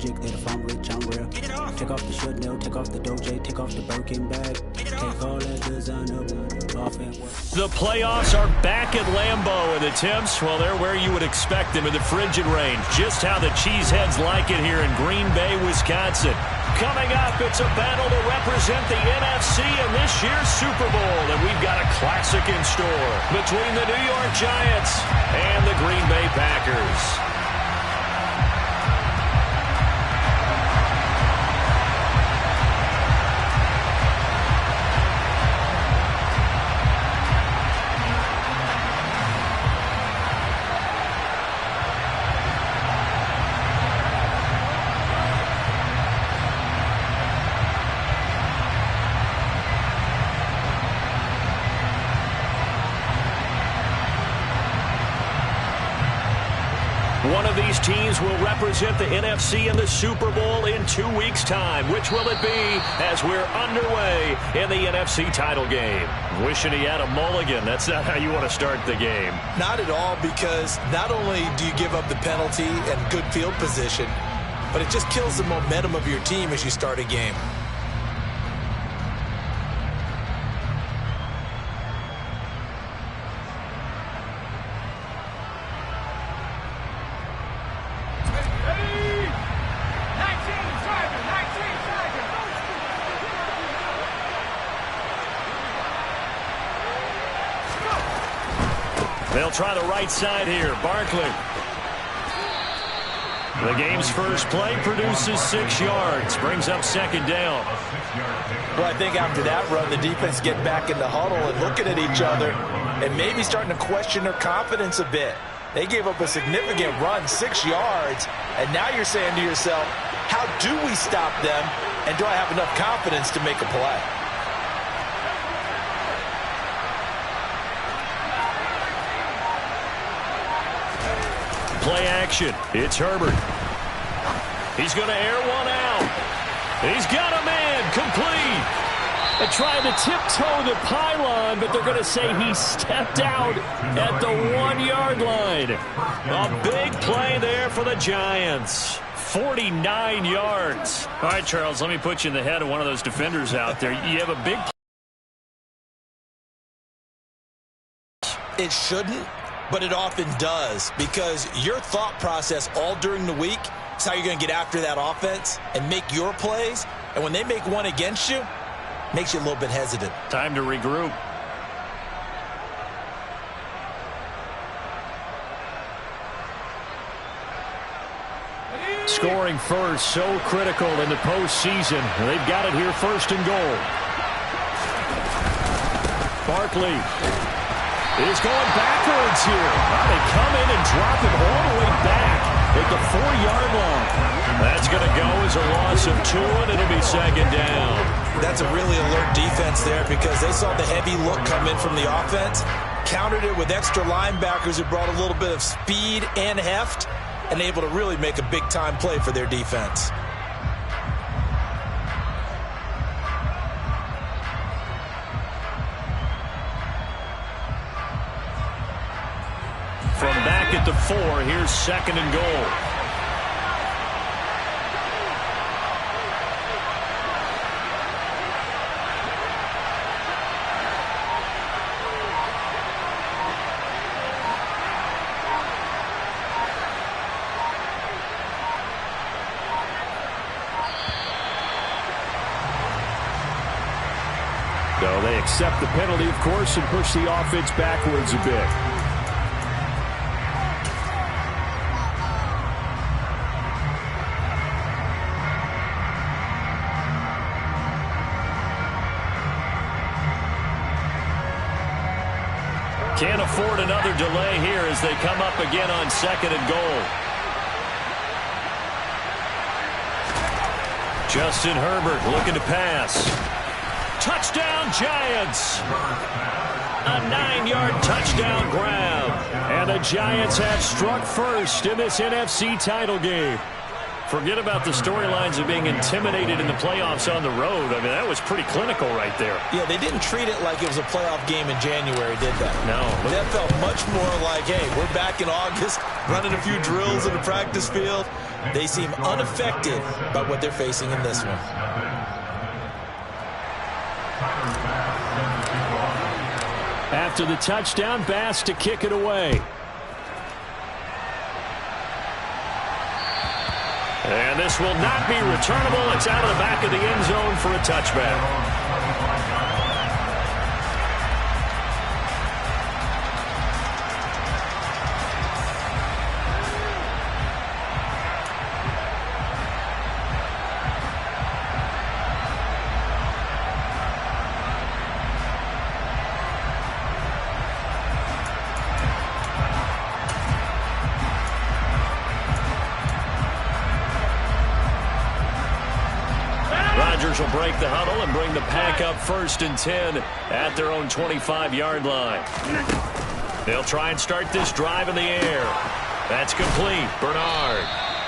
magic, they the phone rich, I'm real. Take off the Chanel, take off the Doja, take off the Birkin bag. Take all that designer off and work. The playoffs are back at Lambeau, and the temps, well, they're where you would expect them in the frigid range. Just how the Cheeseheads like it here in Green Bay, Wisconsin. Coming up, it's a battle to represent the NFC in this year's Super Bowl, and we've got a classic in store between the New York Giants and the Green Bay Packers. One of these teams will represent the NFC in the Super Bowl in 2 weeks' time. Which will it be as we're underway in the NFC title game? Wishing he had a mulligan. That's not how you want to start the game. Not at all, because not only do you give up the penalty and good field position, but it just kills the momentum of your team as you start a game. They'll try the right side here. Barkley. The game's first play produces 6 yards. Brings up second down. Well, I think after that run, the defense get back in the huddle and looking at each other and maybe starting to question their confidence a bit. They gave up a significant run, 6 yards, and now you're saying to yourself, how do we stop them, and do I have enough confidence to make a play? Play action. It's Herbert. He's going to air one out. He's got a man. Complete. They tried to tiptoe the pylon, but they're going to say he stepped out at the 1-yard line. A big play there for the Giants. 49 yards. All right, Charles, let me put you in the head of one of those defenders out there. You have a big play. It shouldn't, but it often does, because your thought process all during the week is how you're going to get after that offense and make your plays. And when they make one against you, makes you a little bit hesitant. Time to regroup. Scoring first, so critical in the postseason. They've got it here, first and goal. Barkley is going backwards here. They come in and drop him all the way back at the 4-yard line. That's going to go as a loss of 2, and it'll be second down. That's a really alert defense there, because they saw the heavy look come in from the offense, countered it with extra linebackers who brought a little bit of speed and heft, and able to really make a big-time play for their defense. From back at the 4, here's second and goal. So they accept the penalty, of course, and push the offense backwards a bit. Can't afford another delay here as they come up again on second and goal. Justin Herbert looking to pass. Touchdown, Giants! A 9-yard touchdown grab. And the Giants have struck first in this NFC title game. Forget about the storylines of being intimidated in the playoffs on the road. I mean, that was pretty clinical right there. Yeah, they didn't treat it like it was a playoff game in January, did they? No. That felt much more like, hey, we're back in August, running a few drills in the practice field. They seem unaffected by what they're facing in this one. After the touchdown, Bass to kick it away. And this will not be returnable. It's out of the back of the end zone for a touchback. Rodgers will break the huddle and bring the pack up 1st and 10 at their own 25-yard line. They'll try and start this drive in the air. That's complete. Bernard.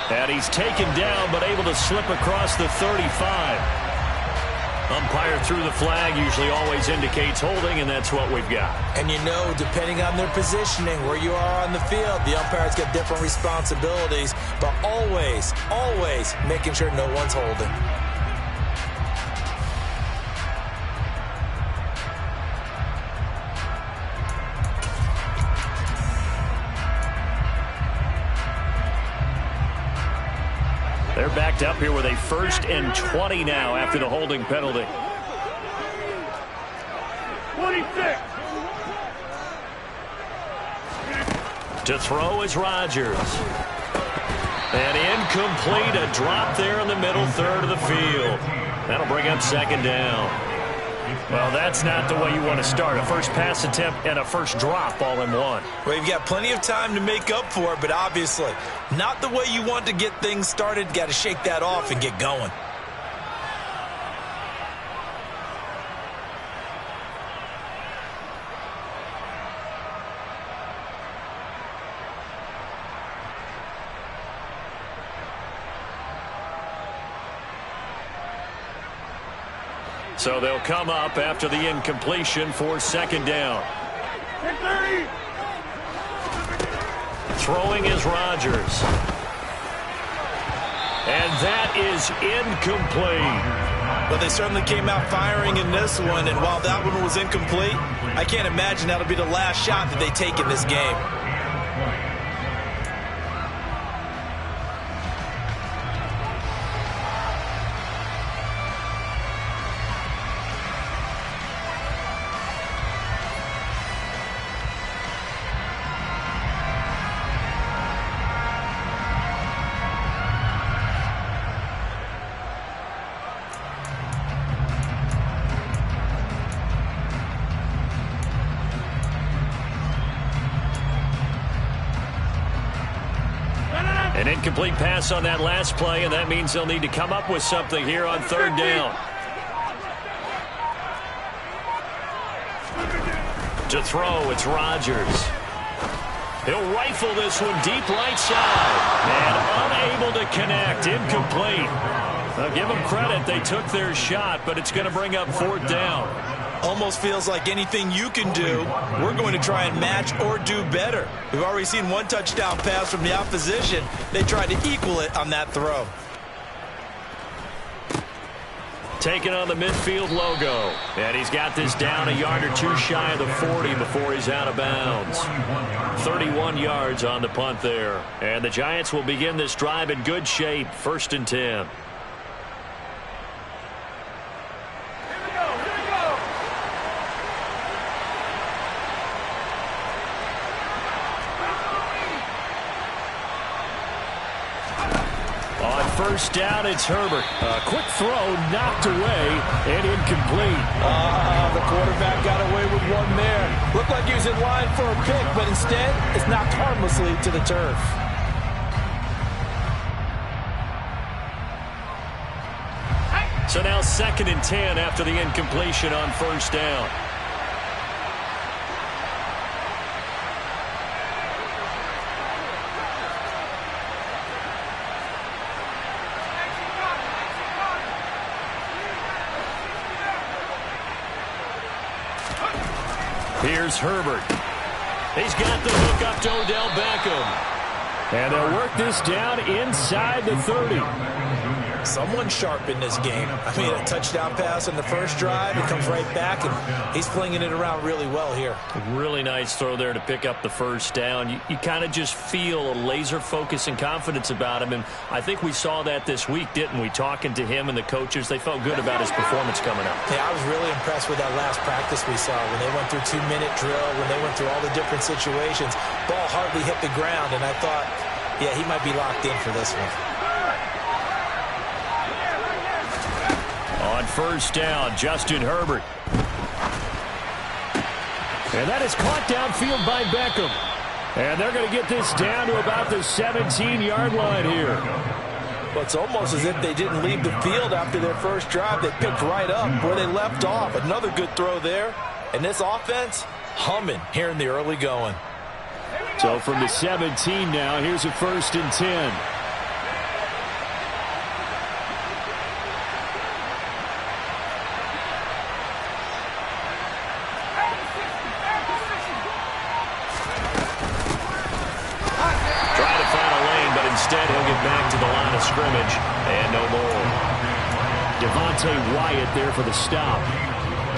And he's taken down but able to slip across the 35. Umpire threw the flag, usually always indicates holding, and that's what we've got. And you know, depending on their positioning, where you are on the field, the umpires get different responsibilities, but always, always making sure no one's holding. They're backed up here with a 1st and 20 now after the holding penalty. 26. To throw is Rodgers. And incomplete, a drop there in the middle third of the field. That'll bring up 2nd down. Well, that's not the way you want to start. A first pass attempt and a first drop all in one. Well, you've got plenty of time to make up for it, but obviously not the way you want to get things started. Got to shake that off and get going. So they'll come up after the incompletion for 2nd down. Throwing is Rodgers. And that is incomplete. Well, they certainly came out firing in this one, and while that one was incomplete, I can't imagine that'll be the last shot that they take in this game. An incomplete pass on that last play, and that means they'll need to come up with something here on 3rd down. To throw, it's Rodgers. He'll rifle this one deep right side. And unable to connect. Incomplete. Now, give them credit. They took their shot, but it's going to bring up 4th down. Almost feels like anything you can do, we're going to try and match or do better. We've already seen one touchdown pass from the opposition. They tried to equal it on that throw. Taking on the midfield logo. And he's got this down a yard or two shy of the 40 before he's out of bounds. 31 yards on the punt there. And the Giants will begin this drive in good shape. 1st and 10. First down, it's Herbert. A quick throw, knocked away, and incomplete. The quarterback got away with one there. Looked like he was in line for a pick, but instead, it's knocked harmlessly to the turf. So now 2nd and 10 after the incompletion on 1st down. Here's Herbert. He's got the hook up to Odell Beckham. And they'll work this down inside the 30. Someone sharp in this game. I mean, a touchdown pass on the first drive. It comes right back, and he's flinging it around really well here. Really nice throw there to pick up the first down. You kind of just feel a laser focus and confidence about him, and I think we saw that this week, didn't we? Talking to him and the coaches, they felt good about his performance coming up. Yeah, I was really impressed with that last practice we saw when they went through 2-minute drill, when they went through all the different situations. Ball hardly hit the ground, and I thought, yeah, he might be locked in for this one. On first down, Justin Herbert. And that is caught downfield by Beckham. And they're going to get this down to about the 17-yard line here. Well, it's almost as if they didn't leave the field after their first drive. They picked right up where they left off. Another good throw there. And this offense, humming here in the early going. So from the 17 now, here's a 1st and 10. Instead, he'll get back to the line of scrimmage, and no more. Devontae Wyatt there for the stop.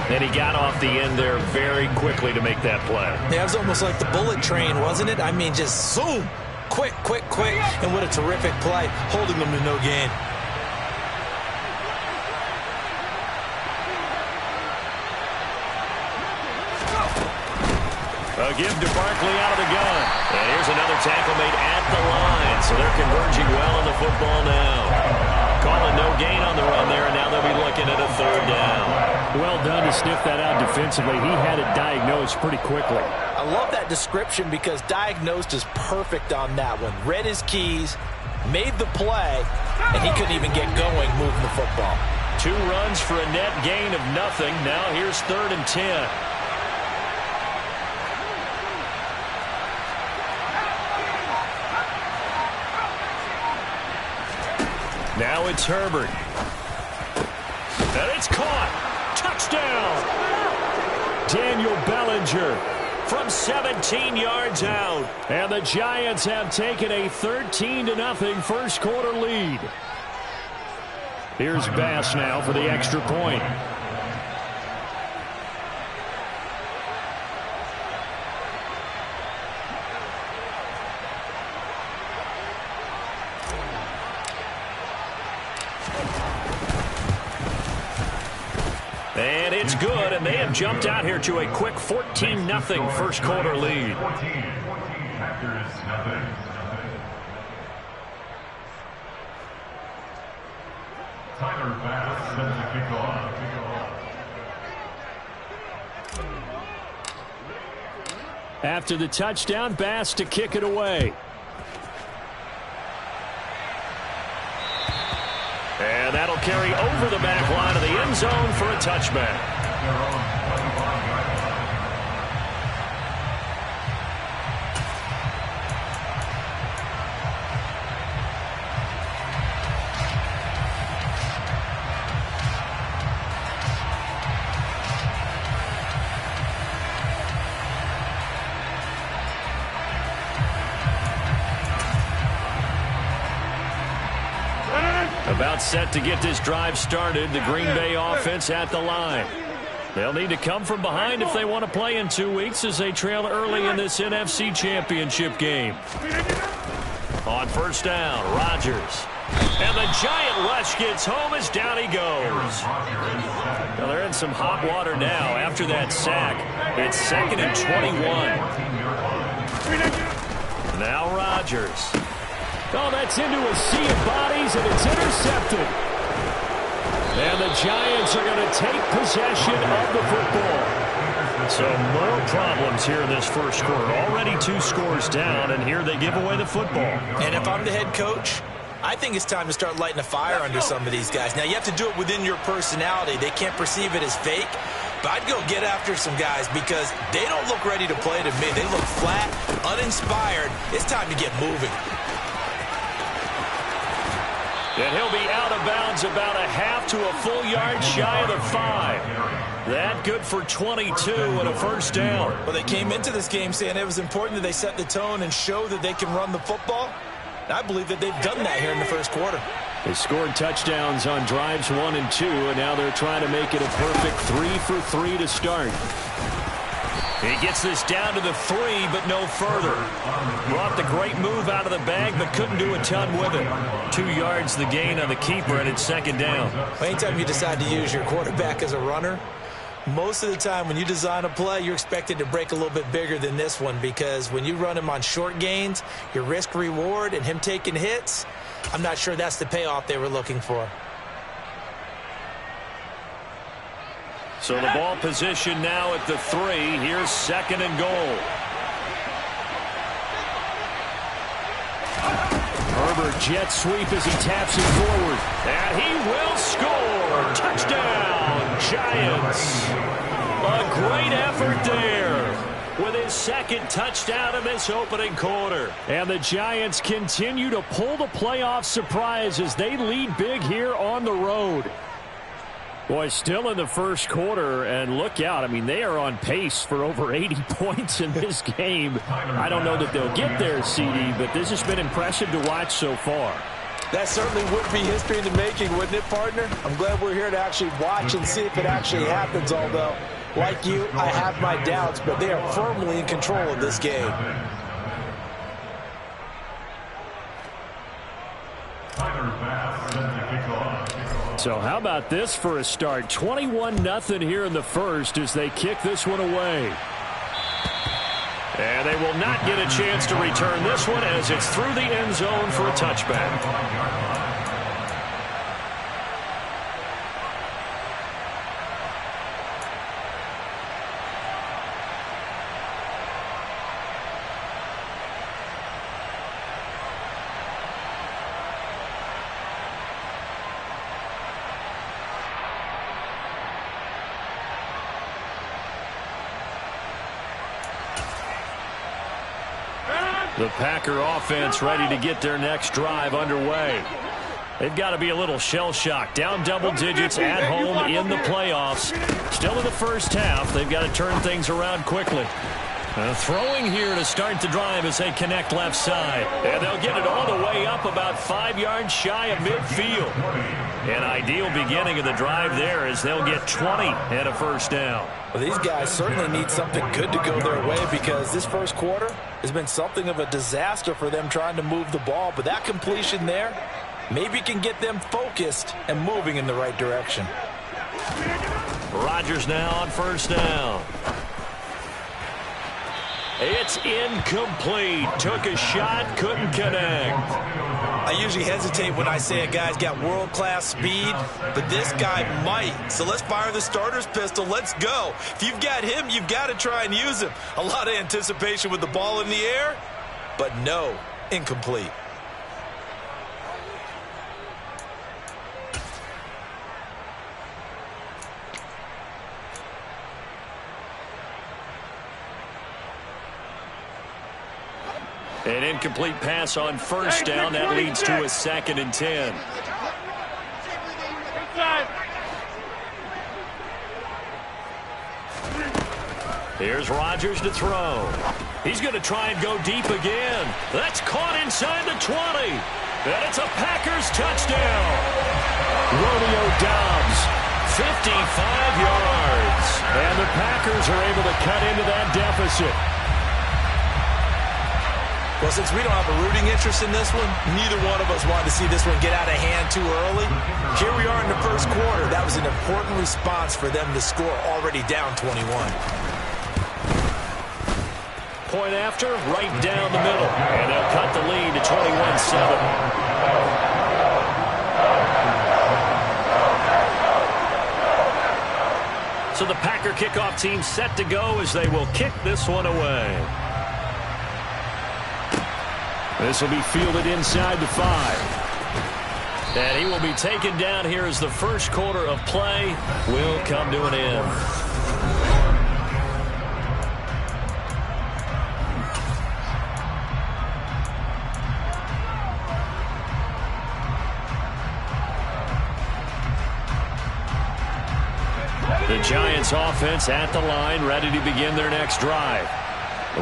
And he got off the end there very quickly to make that play. Yeah, it was almost like the bullet train, wasn't it? I mean, just zoom, quick, quick, quick. And what a terrific play, holding them to no gain. A give to Barkley out of the gun. And here's another tackle made at the line. So they're converging well on the football now. Calling no gain on the run there, and now they'll be looking at a 3rd down. Well done to sniff that out defensively. He had it diagnosed pretty quickly. I love that description because diagnosed is perfect on that one. Read his keys, made the play, and he couldn't even get going moving the football. 2 runs for a net gain of nothing. Now here's 3rd and 10. Now it's Herbert. And it's caught. Touchdown. Daniel Bellinger from 17 yards out. And the Giants have taken a 13-0 first quarter lead. Here's Bass now for the extra point. And it's good, and they have jumped out here to a quick 14-0 first quarter lead. Tyler Bass sends the kickoff. After the touchdown, Bass to kick it away. And that'll carry over the back line of the end zone for a touchback. About set to get this drive started. The Green Bay offense at the line. They'll need to come from behind if they want to play in 2 weeks as they trail early in this NFC Championship game. On first down, Rodgers. And the giant rush gets home as down he goes. Well, they're in some hot water now after that sack. It's 2nd and 21. Now Rodgers. Oh, that's into a sea of bodies, and it's intercepted. And the Giants are going to take possession of the football. So more problems here in this first quarter. Already 2 scores down, and here they give away the football. And if I'm the head coach, I think it's time to start lighting a fire under some of these guys. Now, you have to do it within your personality. They can't perceive it as fake. But I'd go get after some guys because they don't look ready to play to me. They look flat, uninspired. It's time to get moving. And he'll be out of bounds about a half to a full yard shy of the 5. That good for 22 and a first down. Well, they came into this game saying it was important that they set the tone and show that they can run the football. And I believe that they've done that here in the first quarter. They scored touchdowns on drives 1 and 2, and now they're trying to make it a perfect 3 for 3 to start. He gets this down to the 3, but no further. Brought the great move out of the bag, but couldn't do a ton with it. 2 yards the gain on the keeper, and it's second down. Well, anytime you decide to use your quarterback as a runner, most of the time when you design a play, you're expected to break a little bit bigger than this one, because when you run him on short gains, your risk-reward and him taking hits, I'm not sure that's the payoff they were looking for. So the ball position now at the 3. Here's second and goal. Herbert jet sweep as he taps it forward. And he will score. Touchdown, Giants. A great effort there with his second touchdown in this opening quarter. And the Giants continue to pull the playoff surprise as they lead big here on the road. Boy, still in the first quarter, and look out. I mean, they are on pace for over 80 points in this game. I don't know that they'll get there, CD, but this has been impressive to watch so far. That certainly would be history in the making, wouldn't it, partner? I'm glad we're here to actually watch and see if it actually happens, although, like you, I have my doubts, but they are firmly in control of this game. So how about this for a start? 21-0 here in the first as they kick this one away. And they will not get a chance to return this one as it's through the end zone for a touchback. The Packer offense ready to get their next drive underway. They've got to be a little shell-shocked. Down double digits at home in the playoffs. Still in the first half. They've got to turn things around quickly. Throwing here to start the drive as they connect left side. And they'll get it all the way up about 5 yards shy of midfield. An ideal beginning of the drive there as they'll get 20 and a first down. Well, these guys certainly need something good to go their way because this first quarter has been something of a disaster for them trying to move the ball. But that completion there maybe can get them focused and moving in the right direction. Rodgers now on first down. It's incomplete. Took a shot, couldn't connect. I usually hesitate when I say a guy's got world-class speed, but this guy might. So let's fire the starter's pistol. Let's go. If you've got him, you've got to try and use him. A lot of anticipation with the ball in the air, but no, incomplete. An incomplete pass on first down. That leads to a 2nd and 10. Here's Rodgers to throw. He's going to try and go deep again. That's caught inside the 20. And it's a Packers touchdown. Romeo Doubs, 55 yards. and the Packers are able to cut into that deficit. Well, since we don't have a rooting interest in this one, neither one of us wanted to see this one get out of hand too early. Here we are in the first quarter. That was an important response for them to score, already down 21. Point after, right down the middle. And they'll cut the lead to 21-7. So the Packer kickoff team set to go as they will kick this one away. This will be fielded inside the 5. And he will be taken down here as the first quarter of play will come to an end. The Giants offense at the line, ready to begin their next drive.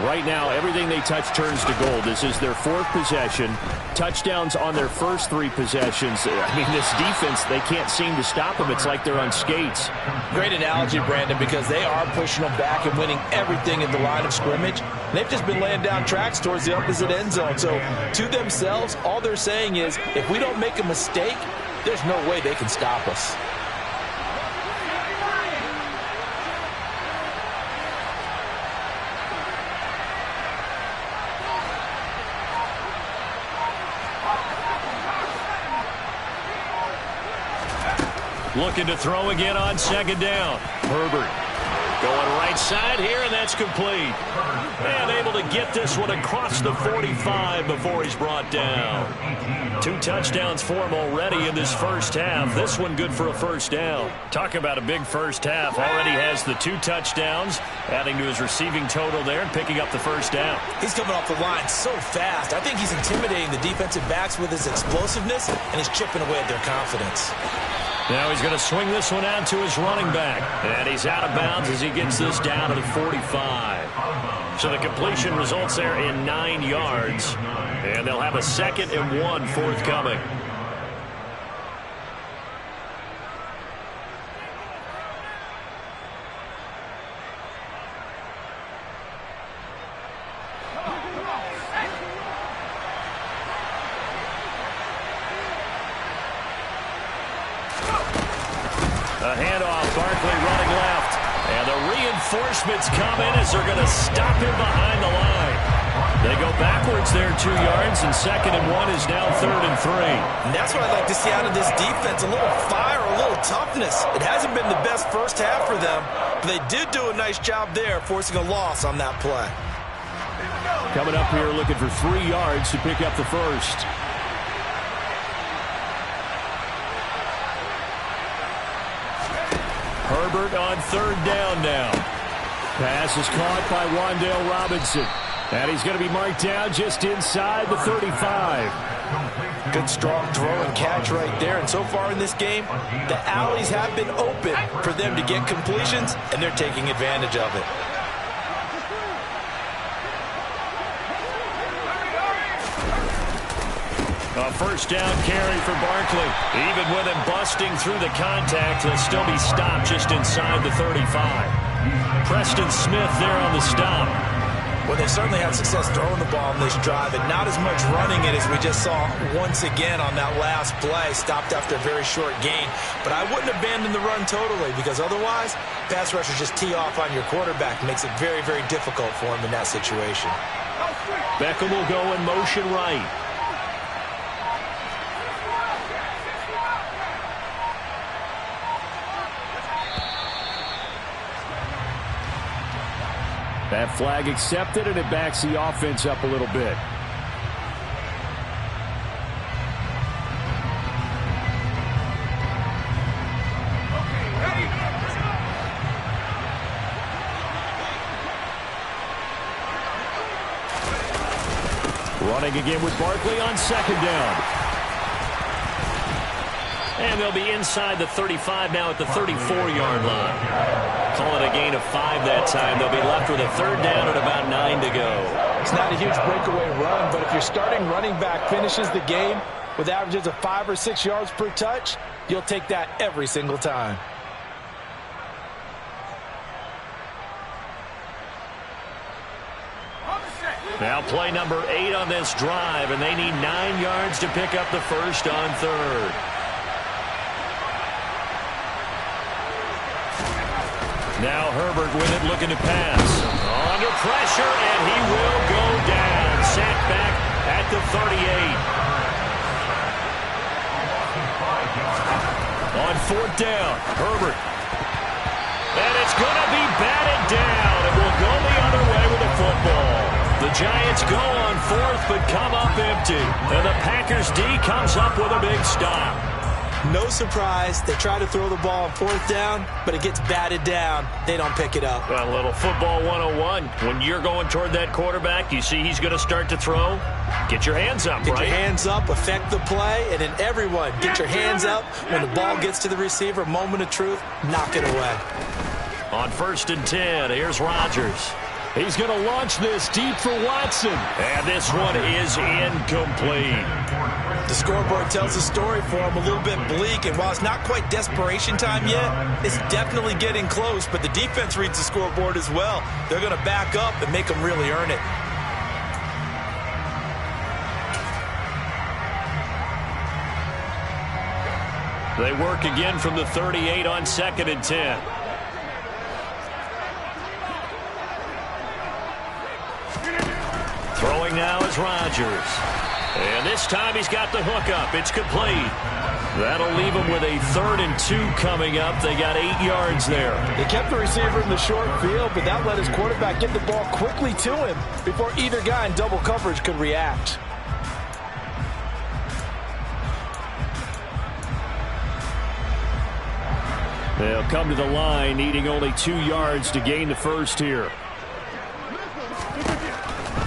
Right now, everything they touch turns to gold. This is their fourth possession. Touchdowns on their first three possessions. I mean, this defense, they can't seem to stop them. It's like they're on skates. Great analogy, Brandon, because they are pushing them back and winning everything in the line of scrimmage. They've just been laying down tracks towards the opposite end zone. So to themselves, all they're saying is, if we don't make a mistake, there's no way they can stop us. Looking to throw again on second down. Herbert going right side here, and that's complete. And able to get this one across the 45 before he's brought down. 2 touchdowns for him already in this first half. This one good for a first down. Talk about a big first half. Already has the 2 touchdowns, adding to his receiving total there and picking up the first down. He's coming off the line so fast. I think he's intimidating the defensive backs with his explosiveness, and he's chipping away at their confidence. Now he's going to swing this one out to his running back. And he's out of bounds as he gets this down to the 45. So the completion results there in 9 yards. And they'll have a 2nd and 1 forthcoming. A handoff, Barkley running left. And the reinforcements come in as they're going to stop him behind the line. They go backwards there 2 yards, and 2nd and 1 is now 3rd and 3. And that's what I'd like to see out of this defense, a little fire, a little toughness. It hasn't been the best first half for them, but they did do a nice job there, forcing a loss on that play. Coming up here looking for 3 yards to pick up the first. Herbert on 3rd down now. Pass is caught by Wan'Dale Robinson. And he's going to be marked down just inside the 35. Good strong throw and catch right there. And so far in this game, the alleys have been open for them to get completions, and they're taking advantage of it. A first down carry for Barkley. Even with him busting through the contact, he'll still be stopped just inside the 35. Preston Smith there on the stop. Well, they certainly had success throwing the ball on this drive, and not as much running it as we just saw once again on that last play. Stopped after a very short gain. But I wouldn't abandon the run totally, because otherwise, pass rushers just tee off on your quarterback. Makes it very, very difficult for him in that situation. Beckham will go in motion right. That flag accepted, and it backs the offense up a little bit. Running again with Barkley on 2nd down. And they'll be inside the 35 now at the 34-yard line. Call it a gain of 5 that time. They'll be left with a 3rd down and about 9 to go. It's not a huge breakaway run, but if your starting running back finishes the game with averages of 5 or 6 yards per touch, you'll take that every single time. Now play number 8 on this drive, and they need 9 yards to pick up the first on 3rd. Now Herbert with it, looking to pass. Under pressure, and he will go down. Sacked back at the 38. On 4th down, Herbert. And it's going to be batted down. It will go the other way with the football. The Giants go on 4th, but come up empty. And the Packers D comes up with a big stop. No surprise. They try to throw the ball on fourth down, but it gets batted down. They don't pick it up. Well, a little football 101. When you're going toward that quarterback, you see he's going to start to throw. Get your hands up, Get your hands up, affect the play, and then everyone get your hands up. When the ball gets to the receiver, moment of truth, knock it away. On 1st and 10, here's Rodgers. He's going to launch this deep for Watson. And this one is incomplete. The scoreboard tells the story for him, a little bit bleak, and while it's not quite desperation time yet, it's definitely getting close, but the defense reads the scoreboard as well. They're going to back up and make them really earn it. They work again from the 38 on 2nd and 10. Throwing now is Rodgers. And this time he's got the hook up. It's complete. That'll leave him with a 3rd and 2 coming up. They got 8 yards there. They kept the receiver in the short field, but that let his quarterback get the ball quickly to him before either guy in double coverage could react. They'll come to the line, needing only 2 yards to gain the first here.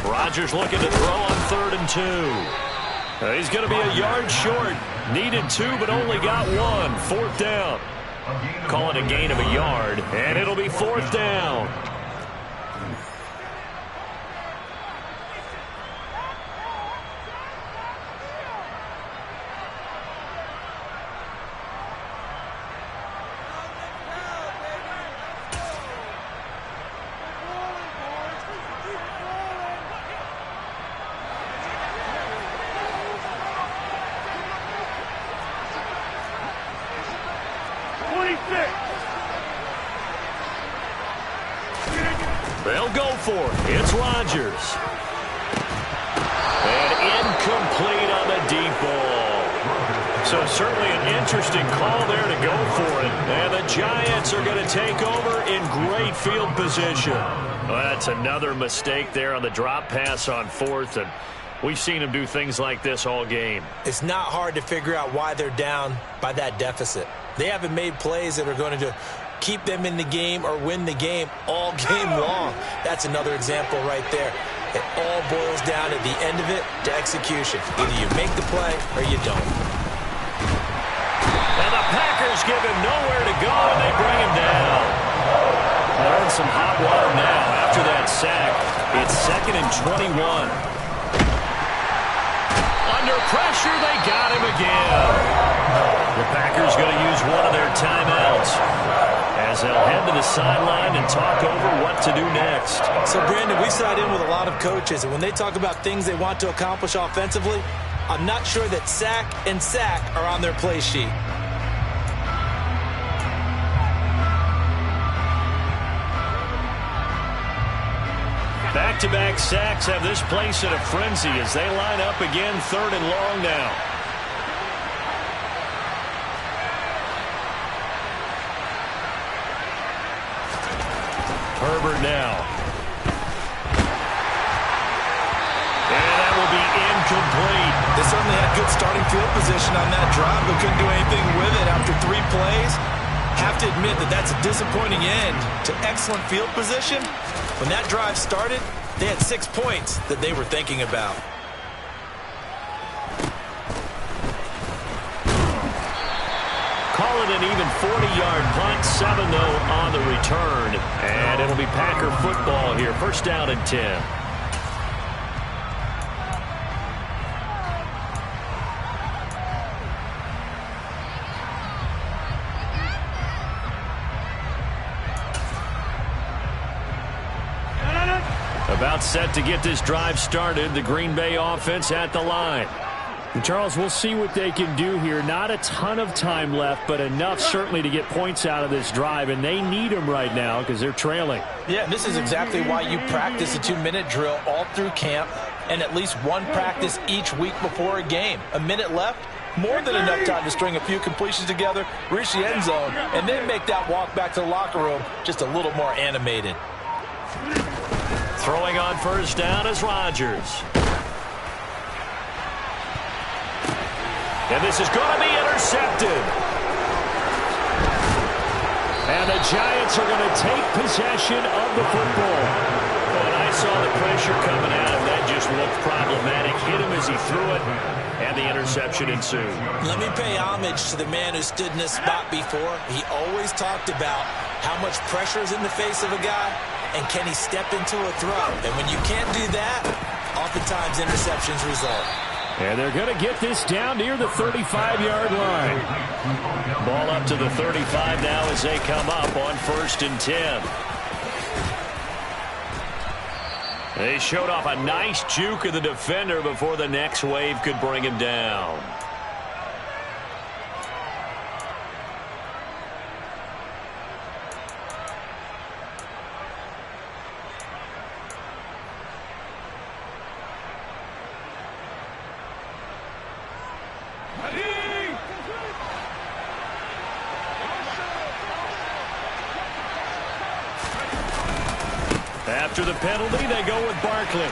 Rodgers looking to throw on 3rd and 2. He's going to be a yard short. Needed 2, but only got 1. 4th down. Call it a gain of a yard, and it'll be 4th down. They'll go for it. It's Rodgers. And incomplete on the deep ball. So certainly an interesting call there to go for it. And the Giants are going to take over in great field position. Well, that's another mistake there on the drop pass on 4th. And we've seen them do things like this all game. It's not hard to figure out why they're down by that deficit. They haven't made plays that are going to keep them in the game or win the game all game long. That's another example right there. It all boils down at the end of it to execution. Either you make the play or you don't. And the Packers give him nowhere to go, and they bring him down. They're in some hot water now after that sack. It's 2nd and 21. Under pressure, they got him again. The Packers going to use one of their timeouts as they'll head to the sideline and talk over what to do next. So, Brandon, we sat in with a lot of coaches, and when they talk about things they want to accomplish offensively, I'm not sure that sack and sack are on their play sheet. Back-to-back sacks have this place in a frenzy as they line up again 3rd and long now. Herbert now. And that will be incomplete. They certainly had good starting field position on that drive, but couldn't do anything with it after 3 plays. Have to admit that that's a disappointing end to excellent field position. When that drive started, they had 6 points that they were thinking about. Call it an even 40-yard punt, 7 though on the return. And it'll be Packer football here. 1st down and 10. About set to get this drive started. The Green Bay offense at the line. And Charles, we'll see what they can do here. Not a ton of time left, but enough certainly to get points out of this drive, and they need them right now because they're trailing. Yeah, this is exactly why you practice a 2-minute drill all through camp and at least one practice each week before a game. A minute left, more than enough time to string a few completions together, reach the end zone, and then make that walk back to the locker room just a little more animated. Throwing on 1st down is Rodgers. And this is going to be intercepted. And the Giants are going to take possession of the football. When I saw the pressure coming at him, that just looked problematic. Hit him as he threw it, and the interception ensued. Let me pay homage to the man who stood in this spot before. He always talked about how much pressure is in the face of a guy, and can he step into a throw. And when you can't do that, oftentimes interceptions result. And they're going to get this down near the 35-yard line. Ball up to the 35 now as they come up on 1st and 10. They showed off a nice juke of the defender before the next wave could bring him down. After the penalty, they go with Barkley.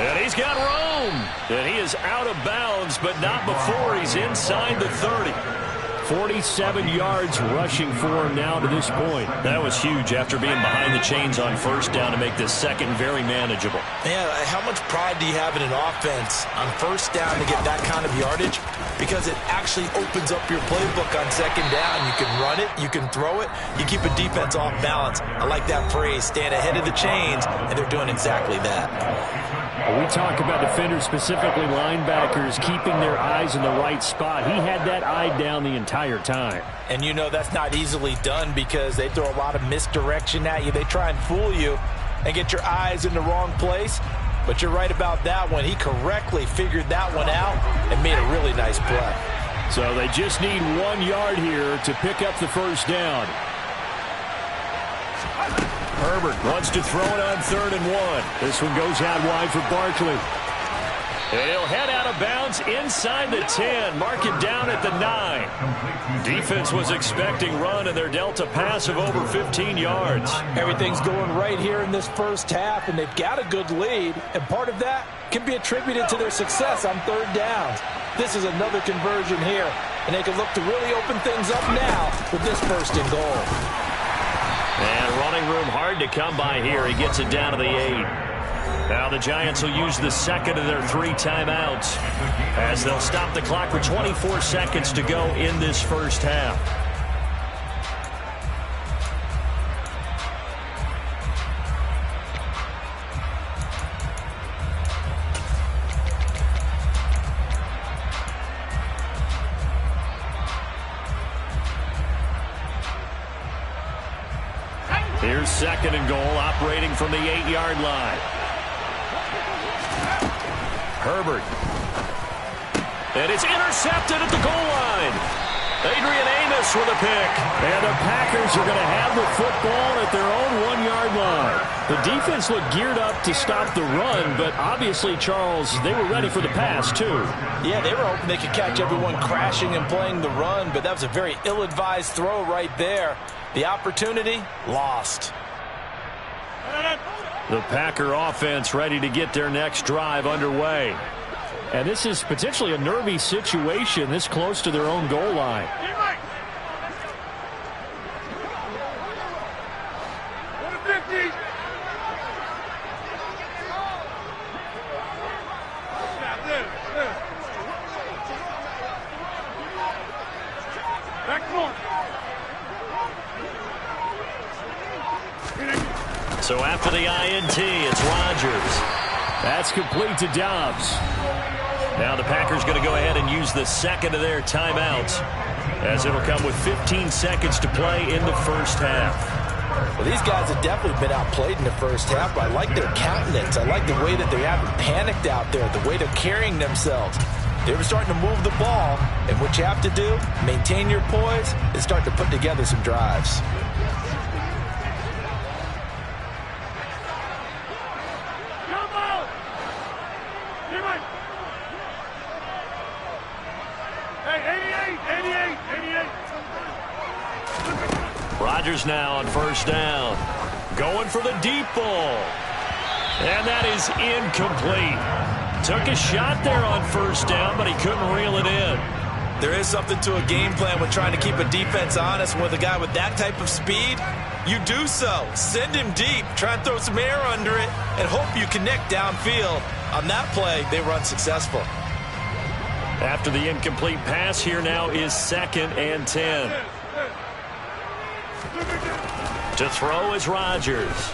And he's got room. And he is out of bounds, but not before he's inside the 30. 47 yards rushing for him now to this point. That was huge after being behind the chains on 1st down to make this second very manageable. Yeah, how much pride do you have in an offense on 1st down to get that kind of yardage? Because it actually opens up your playbook on 2nd down. You can run it, you can throw it, you keep a defense off balance. I like that phrase, stand ahead of the chains, and they're doing exactly that. We talk about defenders, specifically linebackers, keeping their eyes in the right spot. He had that eye down the entire time. And you know that's not easily done because they throw a lot of misdirection at you. They try and fool you and get your eyes in the wrong place. But you're right about that one. He correctly figured that one out and made a really nice play. So they just need 1 yard here to pick up the 1st down. Herbert wants to throw it on 3rd and 1. This one goes out wide for Barkley. And he'll head out of bounds inside the 10. Mark it down at the 9. Defense was expecting run, and they're dealt a pass of over 15 yards. Everything's going right here in this 1st half, and they've got a good lead. And part of that can be attributed to their success on 3rd downs. This is another conversion here, and they can look to really open things up now with this 1st and goal. And running room hard to come by here. He gets it down to the 8. Now the Giants will use the 2nd of their 3 timeouts as they'll stop the clock with 24 seconds to go in this 1st half. Here's 2nd and goal, operating from the 8-yard line. Herbert. And it's intercepted at the goal line. Adrian Amos with a pick. And the Packers are going to have the football at their own 1-yard line. The defense looked geared up to stop the run, but obviously, Charles, they were ready for the pass, too. Yeah, they were hoping they could catch everyone crashing and playing the run, but that was a very ill-advised throw right there. The opportunity, lost. The Packer offense ready to get their next drive underway. And this is potentially a nervy situation this close to their own goal line. So after the INT, it's Rodgers. That's complete to Dobbs. Now the Packers going to go ahead and use the 2nd of their timeouts, as it'll come with 15 seconds to play in the 1st half. Well, these guys have definitely been outplayed in the 1st half, but I like their countenance. I like the way that they haven't panicked out there, the way they're carrying themselves. They were starting to move the ball, and what you have to do, maintain your poise, and start to put together some drives. Rodgers now on 1st down. Going for the deep ball. And that is incomplete. Took a shot there on first down, but he couldn't reel it in. There is something to a game plan with trying to keep a defense honest. With a guy with that type of speed, you do so. Send him deep, try and throw some air under it, and hope you connect downfield. On that play, they were unsuccessful. After the incomplete pass, here now is 2nd and 10. To throw is Rodgers.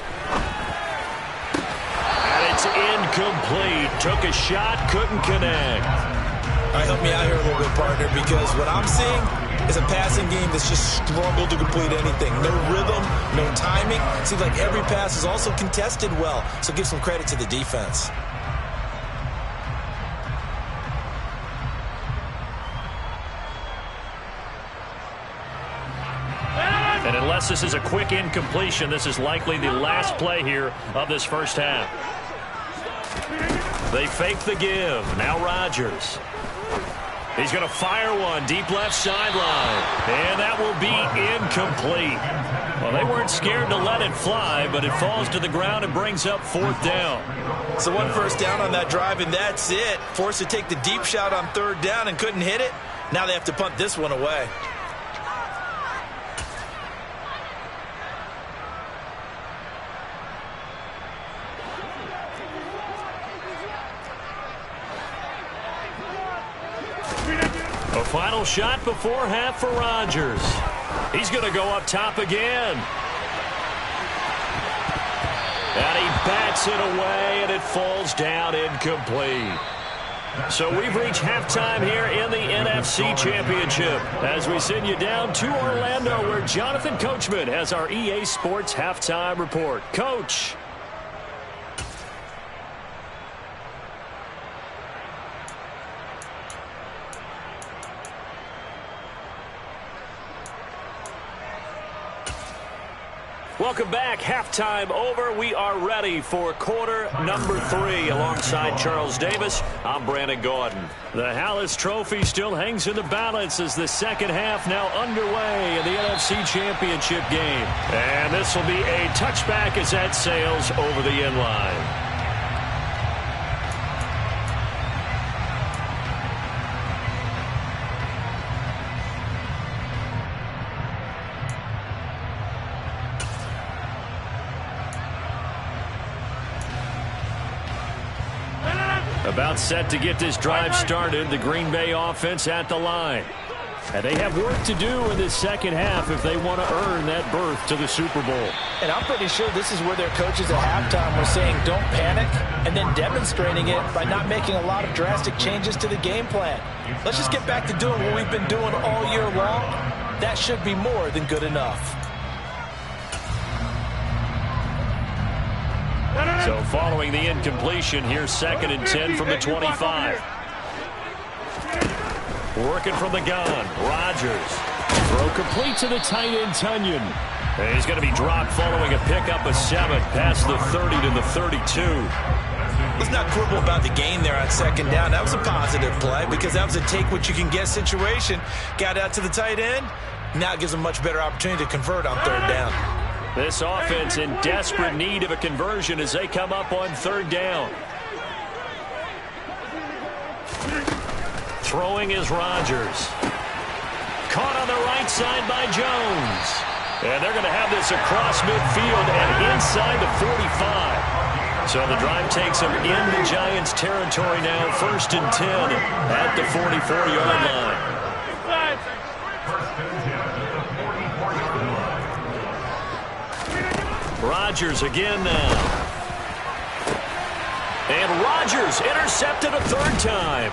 And it's incomplete. Took a shot, couldn't connect. All right, help me out here a little bit, partner, because what I'm seeing is a passing game that's just struggled to complete anything. No rhythm, no timing. Seems like every pass is also contested well, so give some credit to the defense. And unless this is a quick incompletion, this is likely the last play here of this first half. They fake the give. Now Rodgers. He's going to fire one deep left sideline. And that will be incomplete. Well, they weren't scared to let it fly, but it falls to the ground and brings up 4th down. So 1 first down on that drive, and that's it. Forced to take the deep shot on 3rd down and couldn't hit it. Now they have to punt this one away. A final shot before half for Rodgers. He's going to go up top again. And he bats it away, and it falls down incomplete. So we've reached halftime here in the NFC Championship as we send you down to Orlando, where Jonathan Coachman has our EA Sports Halftime Report. Coach. Welcome back. Halftime over. We are ready for quarter number 3. Alongside Charles Davis, I'm Brandon Gaudin. The Hallis Trophy still hangs in the balance as the second half now underway in the NFC Championship game. And this will be a touchback as that sails over the end line. About set to get this drive started, the Green Bay offense at the line. And they have work to do in this second half if they want to earn that berth to the Super Bowl. And I'm pretty sure this is where their coaches at halftime were saying don't panic, and then demonstrating it by not making a lot of drastic changes to the game plan. Let's just get back to doing what we've been doing all year long. That should be more than good enough. So following the incompletion, here's 2nd and 10 from the 25. Working from the gun, Rodgers. Throw complete to the tight end, Tunyon. And he's going to be dropped following a pickup of 7 past the 30 to the 32. Let's not quibble about the gain there on 2nd down. That was a positive play because that was a take-what-you-can-get situation. Got out to the tight end. Now it gives him a much better opportunity to convert on 3rd down. This offense in desperate need of a conversion as they come up on 3rd down. Throwing is Rodgers. Caught on the right side by Jones. And they're going to have this across midfield and inside the 45. So the drive takes them into Giants territory now. 1st and 10 at the 44-yard line. Rodgers again now. And Rodgers intercepted a 3rd time.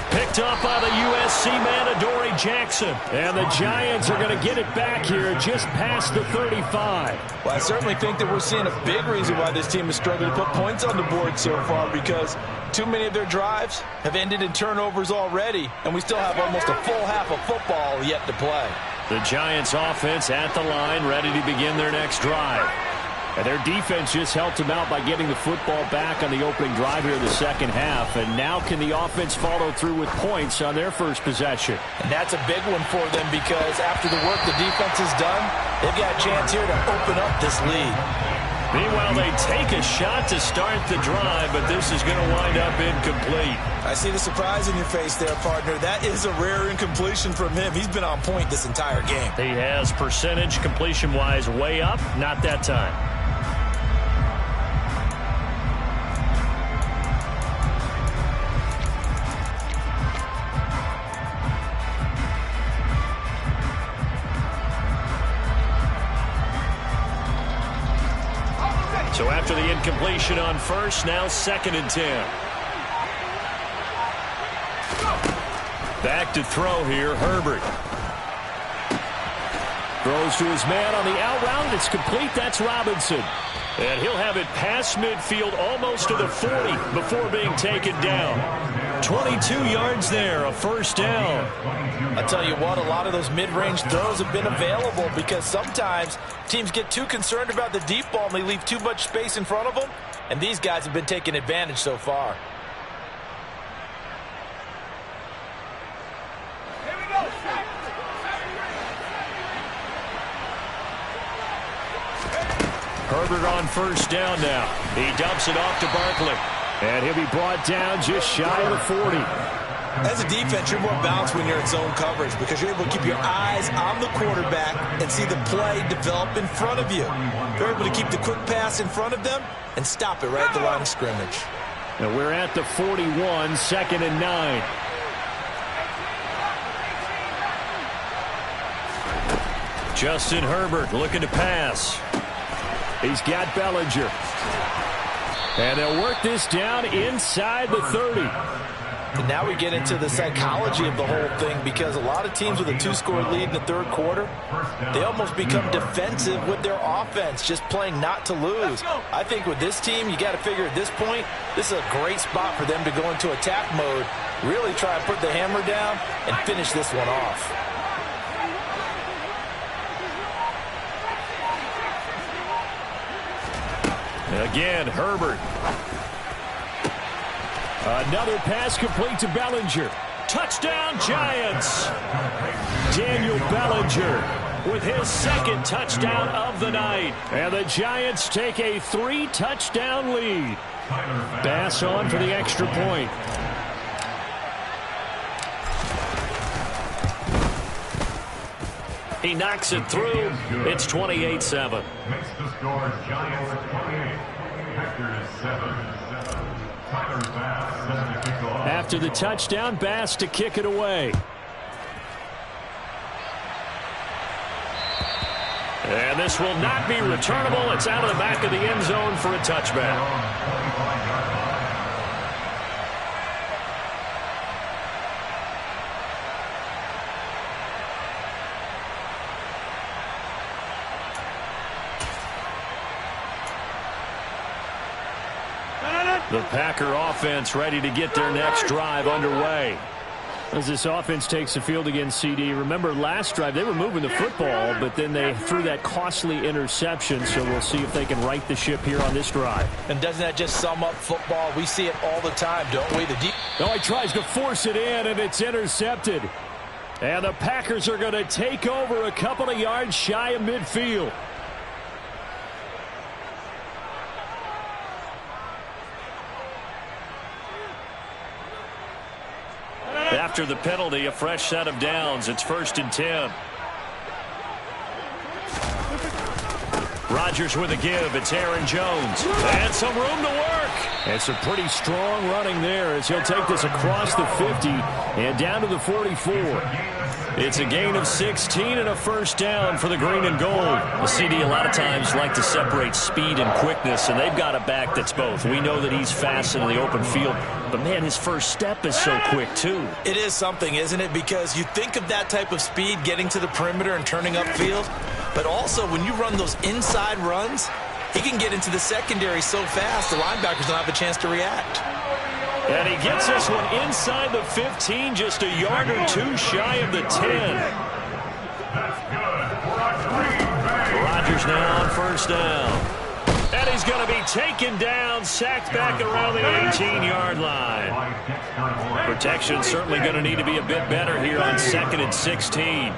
Picked up by the USC man, Adoree Jackson. And the Giants are going to get it back here just past the 35. Well, I certainly think that we're seeing a big reason why this team is struggling to put points on the board so far, because too many of their drives have ended in turnovers already, and we still have almost a full half of football yet to play. The Giants offense at the line, ready to begin their next drive. And their defense just helped them out by getting the football back on the opening drive here in the second half. And now can the offense follow through with points on their first possession? And that's a big one for them because after the work the defense has done, they've got a chance here to open up this lead. Meanwhile, they take a shot to start the drive, but this is going to wind up incomplete. I see the surprise in your face there, partner. That is a rare incompletion from him. He's been on point this entire game. He has percentage completion-wise way up, not that time. So after the incompletion on first, now 2nd and 10. Back to throw here, Herbert. Throws to his man on the out route, and it's complete. That's Robinson. And he'll have it past midfield almost to the 40 before being taken down. 22 yards there, a first down. I tell you what, a lot of those mid-range throws have been available because sometimes teams get too concerned about the deep ball and they leave too much space in front of them. And these guys have been taking advantage so far. Herbert on first down now. He dumps it off to Barkley. And he'll be brought down just shy of the 40. As a defense, you're more balanced when you're in zone coverage because you're able to keep your eyes on the quarterback and see the play develop in front of you. You're able to keep the quick pass in front of them and stop it right at the line of scrimmage. And we're at the 41, 2nd and 9. Justin Herbert looking to pass. He's got Bellinger. And they'll work this down inside the 30. And now we get into the psychology of the whole thing because a lot of teams with a 2-score lead in the third quarter, they almost become defensive with their offense, just playing not to lose. I think with this team, you got to figure at this point, this is a great spot for them to go into attack mode, really try and put the hammer down and finish this one off. Again, Herbert. Another pass complete to Bellinger. Touchdown, Giants. Daniel Bellinger with his 2nd touchdown of the night. And the Giants take a 3-touchdown lead. Bass on for the extra point. He knocks it through. It's 28-7. Makes the score Giants 28, Packers 7. Tyler Bass sends the kickoff. After the touchdown, Bass to kick it away. And this will not be returnable. It's out of the back of the end zone for a touchback. The Packer offense ready to get their next drive underway. As this offense takes the field against CD, remember last drive they were moving the football, but then they threw that costly interception, so we'll see if they can right the ship here on this drive. And doesn't that just sum up football? We see it all the time, don't we? Oh, he tries to force it in, and it's intercepted. And the Packers are going to take over a couple of yards shy of midfield. After the penalty, a fresh set of downs. It's 1st and 10. Rodgers with a give. It's Aaron Jones. And some room to work. And some pretty strong running there as he'll take this across the 50 and down to the 44. It's a gain of 16 and a first down for the green and gold. The CD a lot of times like to separate speed and quickness, and they've got a back that's both. We know that he's fast in the open field, but, man, his first step is so quick, too. It is something, isn't it? Because you think of that type of speed getting to the perimeter and turning upfield, but also when you run those inside runs, he can get into the secondary so fast the linebackers don't have a chance to react. And he gets this one inside the 15, just a yard or two shy of the 10. Rodgers now on first down. And he's going to be taken down, sacked back around the 18-yard line. Protection certainly going to need to be a bit better here on 2nd and 16.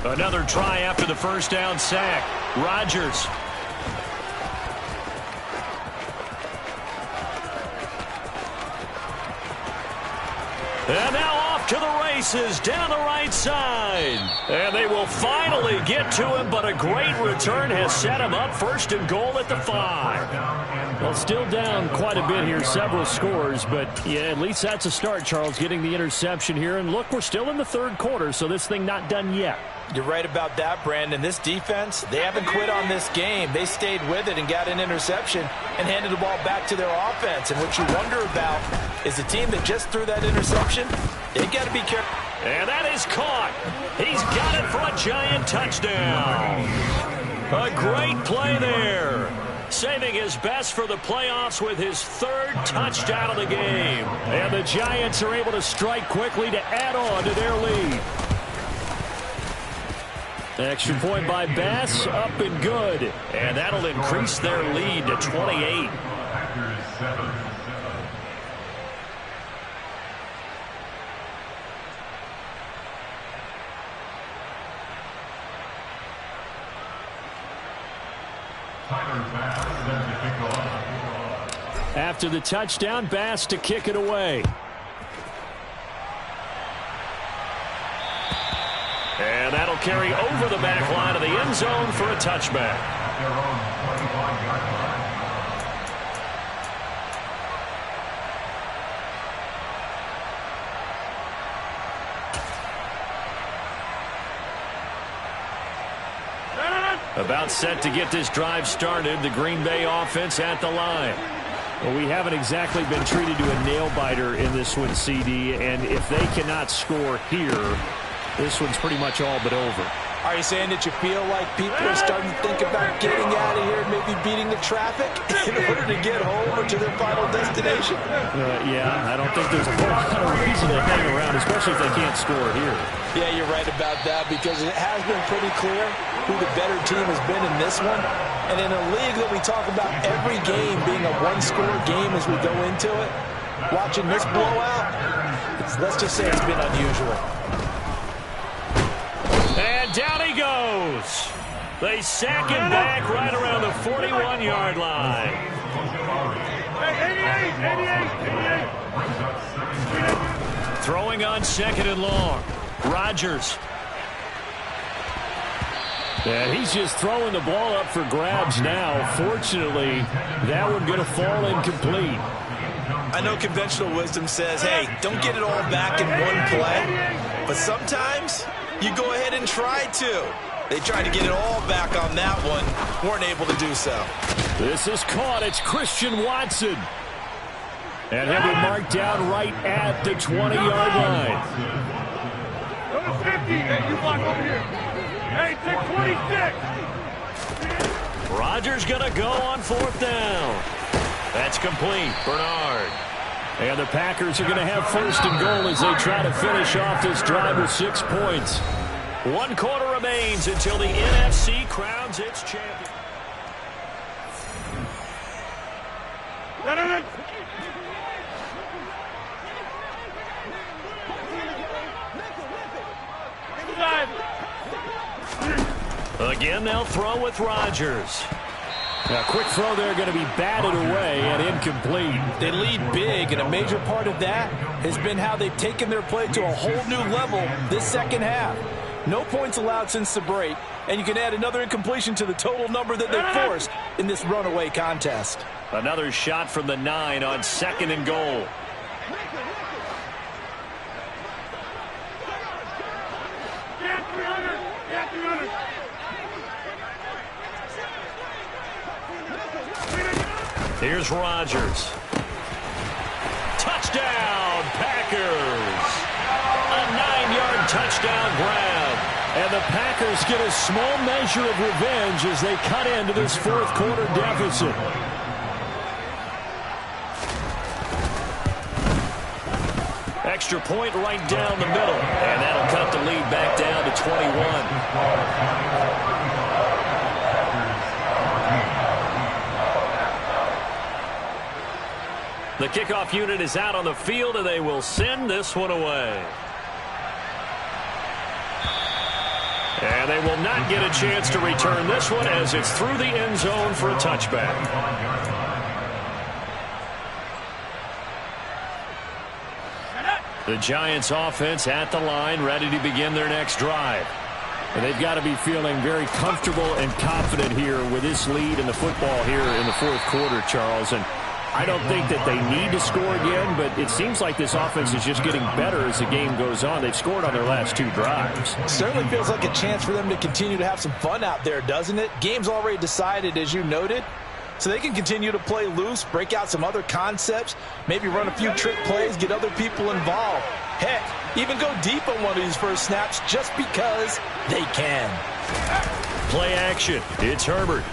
Another try after the first down sack. Rodgers. And now off to the races down the right side. And they will finally get to him, but a great return has set him up first and goal at the 5. Well, still down quite a bit here, several scores, but yeah, at least that's a start, Charles, getting the interception here. And look, we're still in the third quarter, so this thing not done yet. You're right about that, Brandon. This defense, they haven't quit on this game. They stayed with it and got an interception and handed the ball back to their offense. And what you wonder about is the team that just threw that interception, they got to be careful. And that is caught. He's got it for a giant touchdown. A great play there. Saving his best for the playoffs with his third touchdown of the game. And the Giants are able to strike quickly to add on to their lead. Extra point by Bass, up and good. And that'll increase their lead to 28. After the touchdown, Bass to kick it away. And that'll carry over the back line of the end zone for a touchback. About set to get this drive started, the Green Bay offense at the line. Well, we haven't exactly been treated to a nail-biter in this one, CD, and if they cannot score here, this one's pretty much all but over. Are you saying that you feel like people are starting to think about getting out of here and maybe beating the traffic in order to get home or to their final destination? Yeah, I don't think there's a whole lot of reason to hang around, especially if they can't score here. Yeah, you're right about that because it has been pretty clear who the better team has been in this one. And in a league that we talk about every game being a one-score game as we go into it, watching this blowout, let's just say it's been unusual. And down he goes. They sack him back right around the 41-yard line. 88. Throwing on second and long. Rodgers. And he's just throwing the ball up for grabs now. Fortunately, that one going to fall incomplete. I know conventional wisdom says, hey, don't get it all back in one play. But sometimes you go ahead and try to. They tried to get it all back on that one. Weren't able to do so. This is caught. It's Christian Watson. And he'll be marked down right at the 20-yard line. Number 50. Hey, you block over here. Hey, take 26. Rodgers going to go on fourth down. That's complete. Bernard. And the Packers are going to have first and goal as they try to finish off this drive with 6 points. 1 quarter remains until the NFC crowns its champion. Again, they'll throw with Rodgers. A quick throw there going to be batted away and incomplete. They lead big, and a major part of that has been how they've taken their play to a whole new level this second half. No points allowed since the break, and you can add another incompletion to the total number that they forced in this runaway contest. Another shot from the 9 on second and goal. Here's Rodgers. Touchdown, Packers. A 9-yard touchdown grab. And the Packers get a small measure of revenge as they cut into this fourth quarter deficit. Extra point right down the middle. And that'll cut the lead back down to 21. The kickoff unit is out on the field, and they will send this one away. And they will not get a chance to return this one as it's through the end zone for a touchback. The Giants offense at the line, ready to begin their next drive. And they've got to be feeling very comfortable and confident here with this lead in the football here in the fourth quarter, Charles. And I don't think that they need to score again, but it seems like this offense is just getting better as the game goes on. They've scored on their last 2 drives. Certainly feels like a chance for them to continue to have some fun out there, doesn't it? Game's already decided, as you noted. So they can continue to play loose, break out some other concepts, maybe run a few trick plays, get other people involved. Heck, even go deep on one of these first snaps just because they can. Play action. It's Herbert.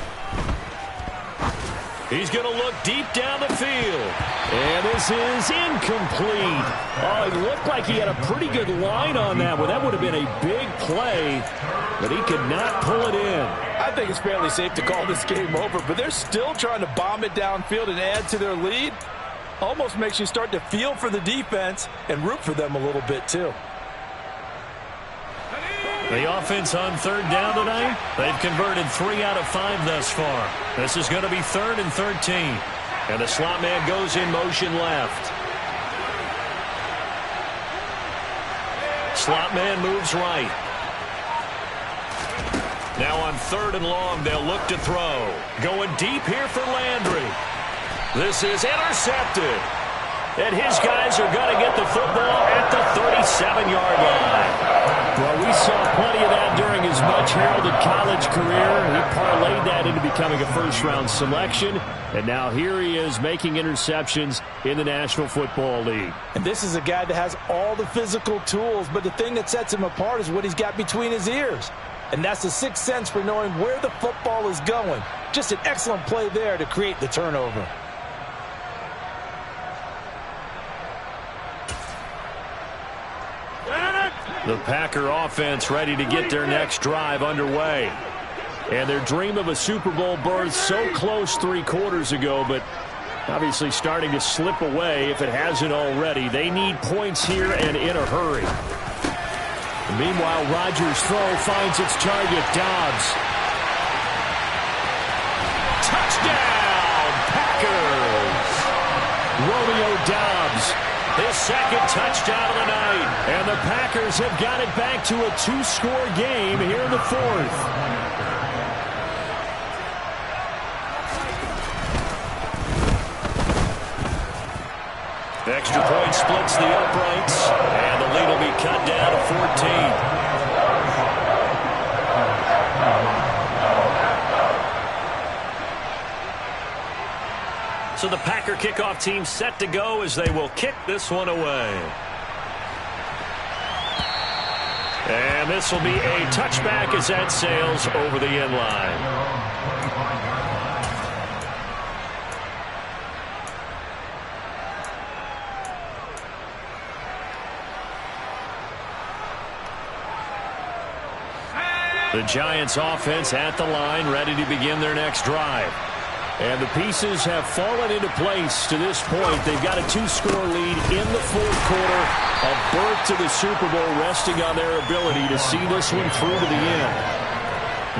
He's going to look deep down the field. And this is incomplete. Oh, it looked like he had a pretty good line on that one. That would have been a big play, but he could not pull it in. I think it's fairly safe to call this game over, but they're still trying to bomb it downfield and add to their lead. Almost makes you start to feel for the defense and root for them a little bit, too. The offense on third down tonight, they've converted 3 out of 5 thus far. This is going to be 3rd and 13. And the slot man goes in motion left. Slot man moves right. Now on 3rd and long, they'll look to throw. Going deep here for Landry. This is intercepted. And his guys are going to get the football at the 37-yard line. Well, we saw plenty of that during his much-heralded college career. He parlayed that into becoming a first-round selection. And now here he is making interceptions in the National Football League. And this is a guy that has all the physical tools, but the thing that sets him apart is what he's got between his ears. And that's the sixth sense for knowing where the football is going. Just an excellent play there to create the turnover. The Packer offense ready to get their next drive underway. And their dream of a Super Bowl berth so close 3 quarters ago, but obviously starting to slip away if it hasn't already. They need points here and in a hurry. Meanwhile, Rodgers' throw finds its target, Dobbs. Touchdown, Packers! Romeo Dobbs, his 2nd touchdown of the night. And the Packers have got it back to a 2-score game here in the 4th. Extra point splits the uprights, and the lead will be cut down to 14. So the Packer kickoff team set to go as they will kick this one away. And this will be a touchback as that sails over the end line. The Giants offense at the line, ready to begin their next drive. And the pieces have fallen into place to this point. They've got a 2-score lead in the 4th quarter. A berth to the Super Bowl resting on their ability to see this one through to the end.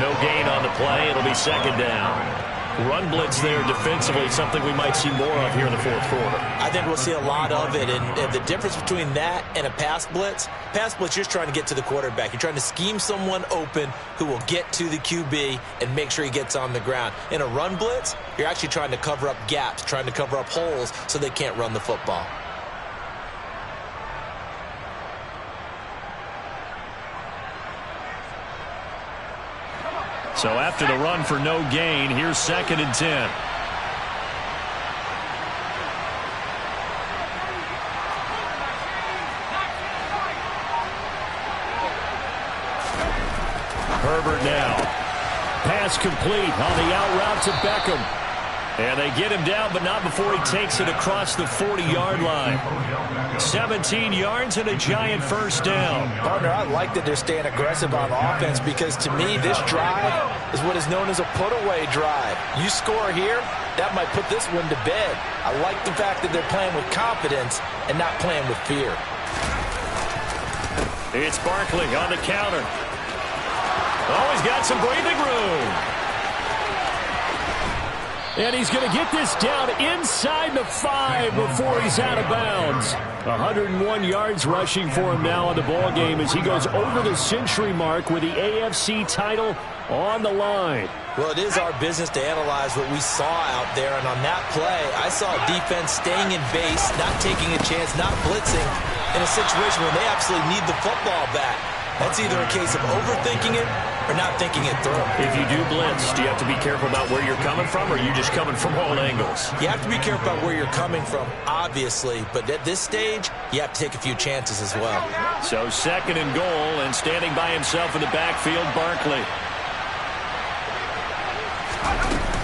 No gain on the play. It'll be 2nd down. Run blitz there defensively, something we might see more of here in the 4th quarter. I think we'll see a lot of it, and the difference between that and a pass blitz, you're just trying to get to the quarterback. You're trying to scheme someone open who will get to the QB and make sure he gets on the ground. In a run blitz, you're actually trying to cover up gaps, trying to cover up holes so they can't run the football. So after the run for no gain, here's 2nd and 10. Herbert now. Pass complete on the out route to Beckham. And they get him down, but not before he takes it across the 40-yard line. 17 yards and a Giant 1st down. Partner, I like that they're staying aggressive on offense because, to me, this drive is what is known as a put-away drive. You score here, that might put this one to bed. I like the fact that they're playing with confidence and not playing with fear. It's Barkley on the counter. Oh, he's got some breathing room. And he's going to get this down inside the 5 before he's out of bounds. 101 yards rushing for him now in the ballgame as he goes over the century mark with the AFC title on the line. Well, it is our business to analyze what we saw out there, and on that play, I saw a defense staying in base, not taking a chance, not blitzing, in a situation where they absolutely need the football back. That's either a case of overthinking it or not thinking it through. If you do blitz, do you have to be careful about where you're coming from, or are you just coming from all angles? You have to be careful about where you're coming from, obviously, but at this stage, you have to take a few chances as well. So 2nd and goal, and standing by himself in the backfield, Barkley.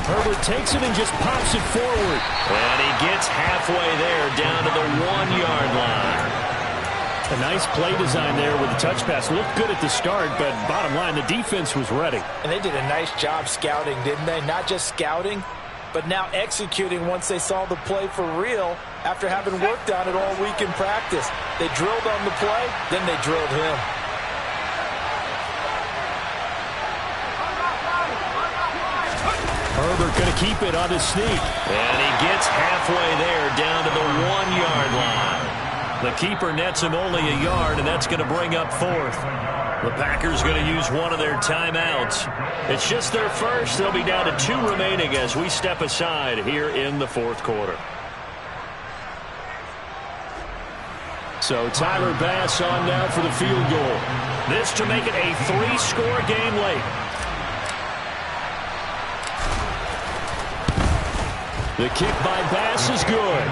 Herbert takes it and just pops it forward. And he gets halfway there, down to the 1-yard line. A nice play design there with the touch pass. Looked good at the start, but bottom line, the defense was ready. And they did a nice job scouting, didn't they? Not just scouting, but now executing once they saw the play for real after having worked on it all week in practice. They drilled on the play, then they drilled him. Herbert going to keep it on his sneak. And he gets halfway there, down to the 1-yard line. The keeper nets him only a yard, and that's going to bring up 4th. The Packers going to use one of their timeouts. It's just their first. They'll be down to 2 remaining as we step aside here in the 4th quarter. So Tyler Bass on now for the field goal. This to make it a 3-score game late. The kick by Bass is good.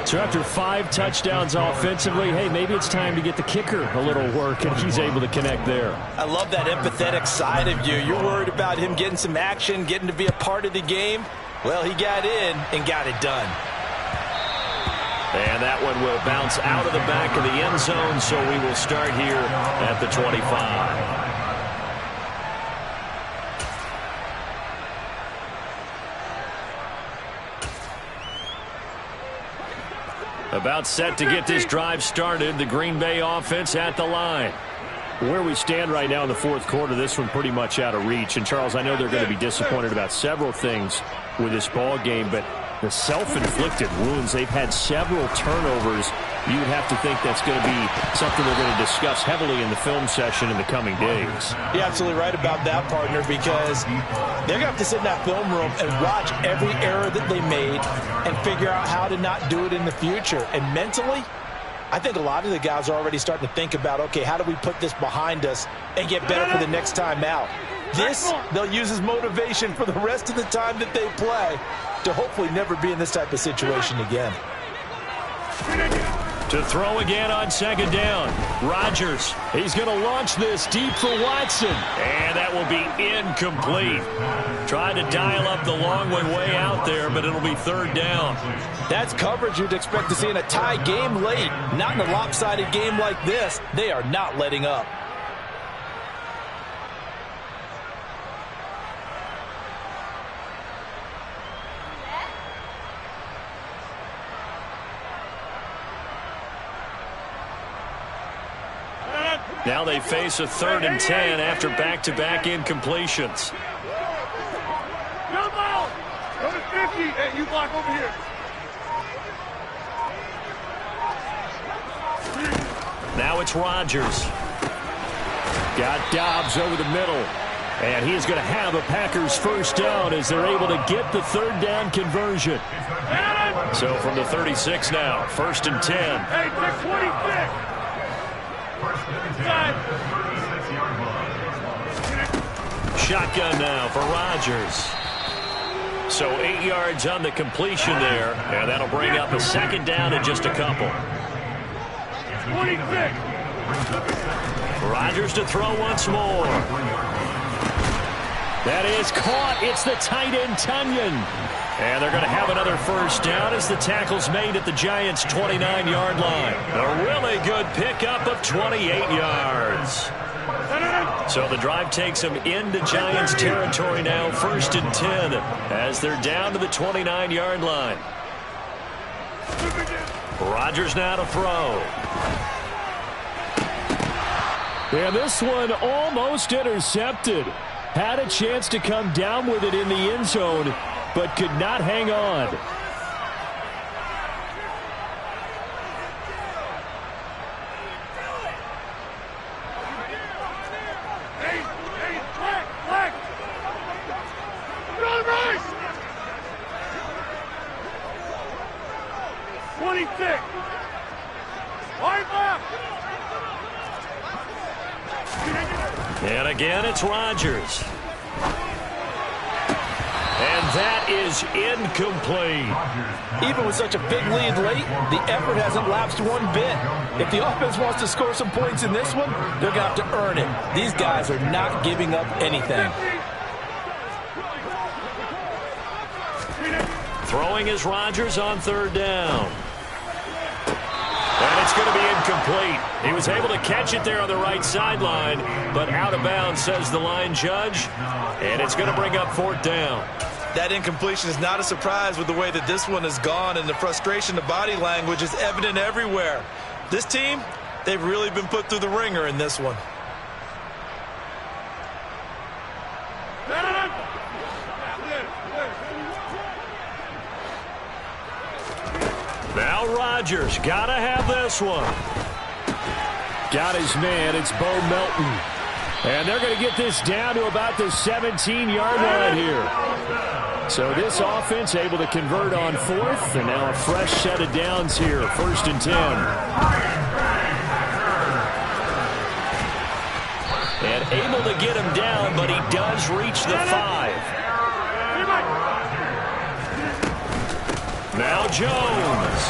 So after 5 touchdowns offensively, hey, maybe it's time to get the kicker a little work, and he's able to connect there. I love that empathetic side of you. You're worried about him getting some action, getting to be a part of the game. Well, he got in and got it done. And that one will bounce out of the back of the end zone, so we will start here at the 25. About set to get this drive started, the Green Bay offense at the line. Where we stand right now in the 4th quarter, this one pretty much out of reach. And, Charles, I know they're going to be disappointed about several things with this ball game, but the self-inflicted wounds, they've had several turnovers. You would have to think that's going to be something they're going to discuss heavily in the film session in the coming days. You're absolutely right about that, partner, because they're going to have to sit in that film room and watch every error that they made and figure out how to not do it in the future. And mentally, I think a lot of the guys are already starting to think about, okay, how do we put this behind us and get better for the next time out? This, they'll use as motivation for the rest of the time that they play to hopefully never be in this type of situation again. To throw again on 2nd down. Rodgers, he's going to launch this deep for Watson. And that will be incomplete. Trying to dial up the long way out there, but it'll be 3rd down. That's coverage you'd expect to see in a tie game late. Not in a lopsided game like this. They are not letting up. Now they face a 3rd and 10 after back-to-back incompletions. Jump out! Number 50. Hey, you block over here. Now it's Rodgers. Got Dobbs over the middle. And he's going to have a Packers 1st down as they're able to get the 3rd down conversion. So from the 36 now, 1st and 10. Hey, check 26. Shotgun now for Rodgers. So 8 yards on the completion there, and that'll bring up a 2nd down in just a couple. 26. Rodgers to throw once more. That is caught. It's the tight end, Tunyon. And they're going to have another 1st down as the tackle's made at the Giants' 29-yard line. A really good pickup of 28 yards. So the drive takes them into Giants territory now, 1st and 10, as they're down to the 29-yard line. Rodgers now to throw. And this one almost intercepted. Had a chance to come down with it in the end zone, but could not hang on. And again, it's Rodgers. And that is incomplete. Even with such a big lead late, the effort hasn't lapsed one bit. If the offense wants to score some points in this one, they're going to have to earn it. These guys are not giving up anything. Throwing is Rodgers on third down. And it's going to be incomplete. He was able to catch it there on the right sideline, but out of bounds, says the line judge. And it's going to bring up fourth down. That incompletion is not a surprise with the way that this one has gone, and the frustration, the body language is evident everywhere. This team, they've really been put through the ringer in this one. Now Rodgers, gotta have this one. Got his man, it's Bo Melton. And they're going to get this down to about the 17-yard line here. So this offense able to convert on fourth, and now a fresh set of downs here, 1st and 10. And able to get him down, but he does reach the 5. Now Jones.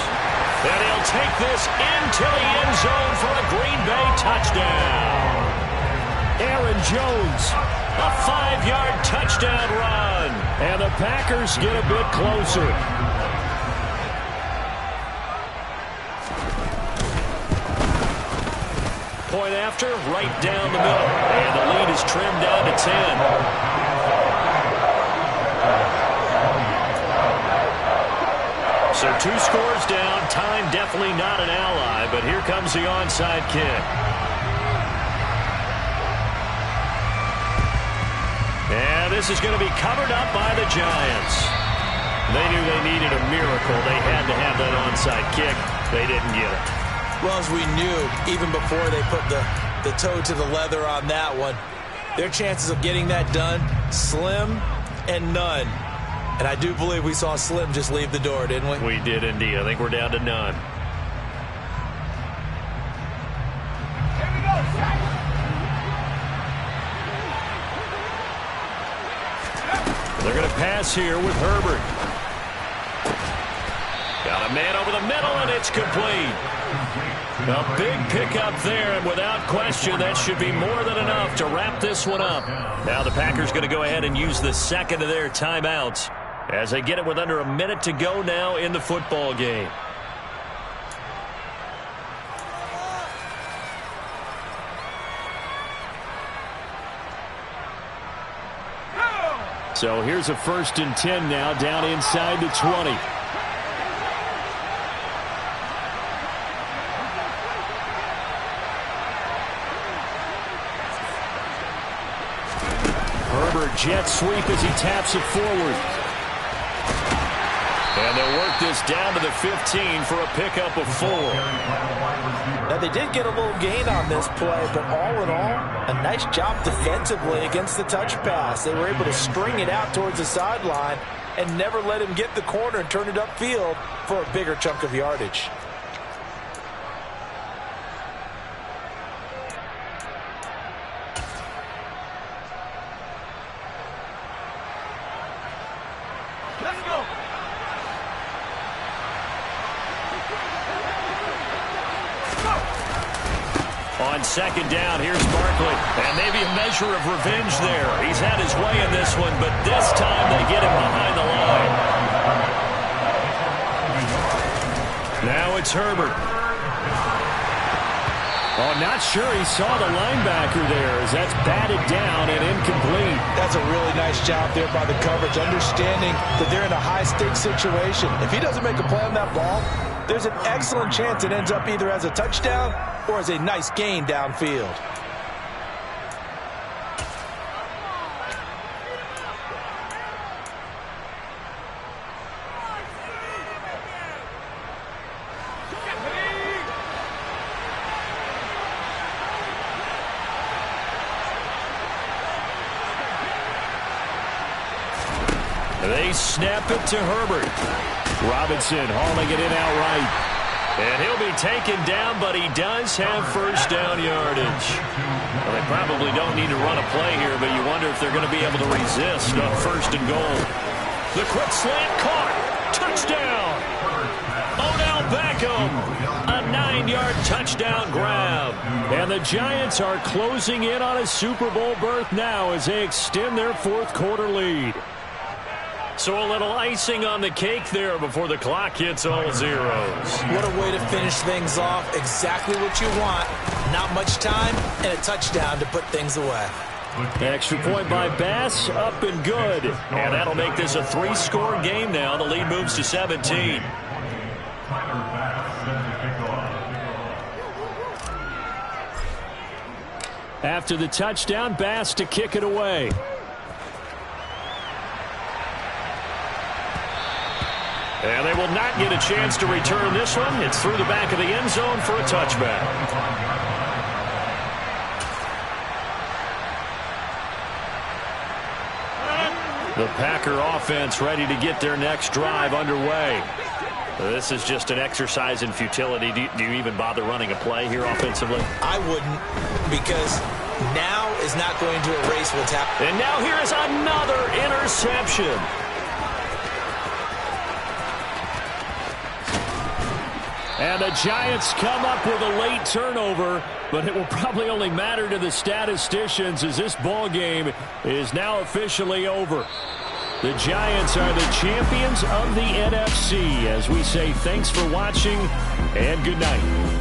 And he'll take this into the end zone for a Green Bay touchdown. Aaron Jones, a 5-yard touchdown run. And the Packers get a bit closer. Point after, right down the middle. And the lead is trimmed down to 10. So 2 scores down. Time definitely not an ally, but here comes the onside kick. And this is going to be covered up by the Giants. They knew they needed a miracle. They had to have that onside kick. They didn't get it. Well, as we knew, even before they put the toe to the leather on that one, their chances of getting that done, slim and none. And I do believe we saw Slim just leave the door, didn't we? We did indeed. I think we're down to none. They're going to pass here with Herbert. Got a man over the middle, and it's complete. A big pickup there, and without question, that should be more than enough to wrap this one up. Now the Packers going to go ahead and use the second of their timeouts as they get it with under a minute to go now in the football game. So here's a 1st and 10 now, down inside the 20. Herbert jet sweep as he taps it forward. And they'll work this down to the 15 for a pickup of 4. Now, they did get a little gain on this play, but all in all, a nice job defensively against the touch pass. They were able to string it out towards the sideline and never let him get the corner and turn it upfield for a bigger chunk of yardage. On second down, here's Barkley. And maybe a measure of revenge there. He's had his way in this one, but this time they get him behind the line. Now it's Herbert. Oh, not sure he saw the linebacker there as that's batted down and incomplete. That's a really nice job there by the coverage, understanding that they're in a high-stakes situation. If he doesn't make a play on that ball, there's an excellent chance it ends up either as a touchdown or as a nice gain downfield. They snap it to Herbert. Robinson hauling it in outright. And he'll be taken down, but he does have first down yardage. Well, they probably don't need to run a play here, but you wonder if they're going to be able to resist on first and goal. The quick slant caught. Touchdown. Odell Beckham. A 9-yard touchdown grab. And the Giants are closing in on a Super Bowl berth now as they extend their fourth quarter lead. So a little icing on the cake there before the clock hits all zeros. What a way to finish things off. Exactly what you want. Not much time and a touchdown to put things away. Extra point by Bass, up and good. And that'll make this a 3-score game now. The lead moves to 17. After the touchdown, Bass to kick it away. And they will not get a chance to return this one. It's through the back of the end zone for a touchback. The Packer offense ready to get their next drive underway. This is just an exercise in futility. Do you even bother running a play here offensively? I wouldn't, because now is not going to erase what's happening. And now here is another interception. And the Giants come up with a late turnover, but it will probably only matter to the statisticians as this ball game is now officially over. The Giants are the champions of the NFC as we say thanks for watching and good night.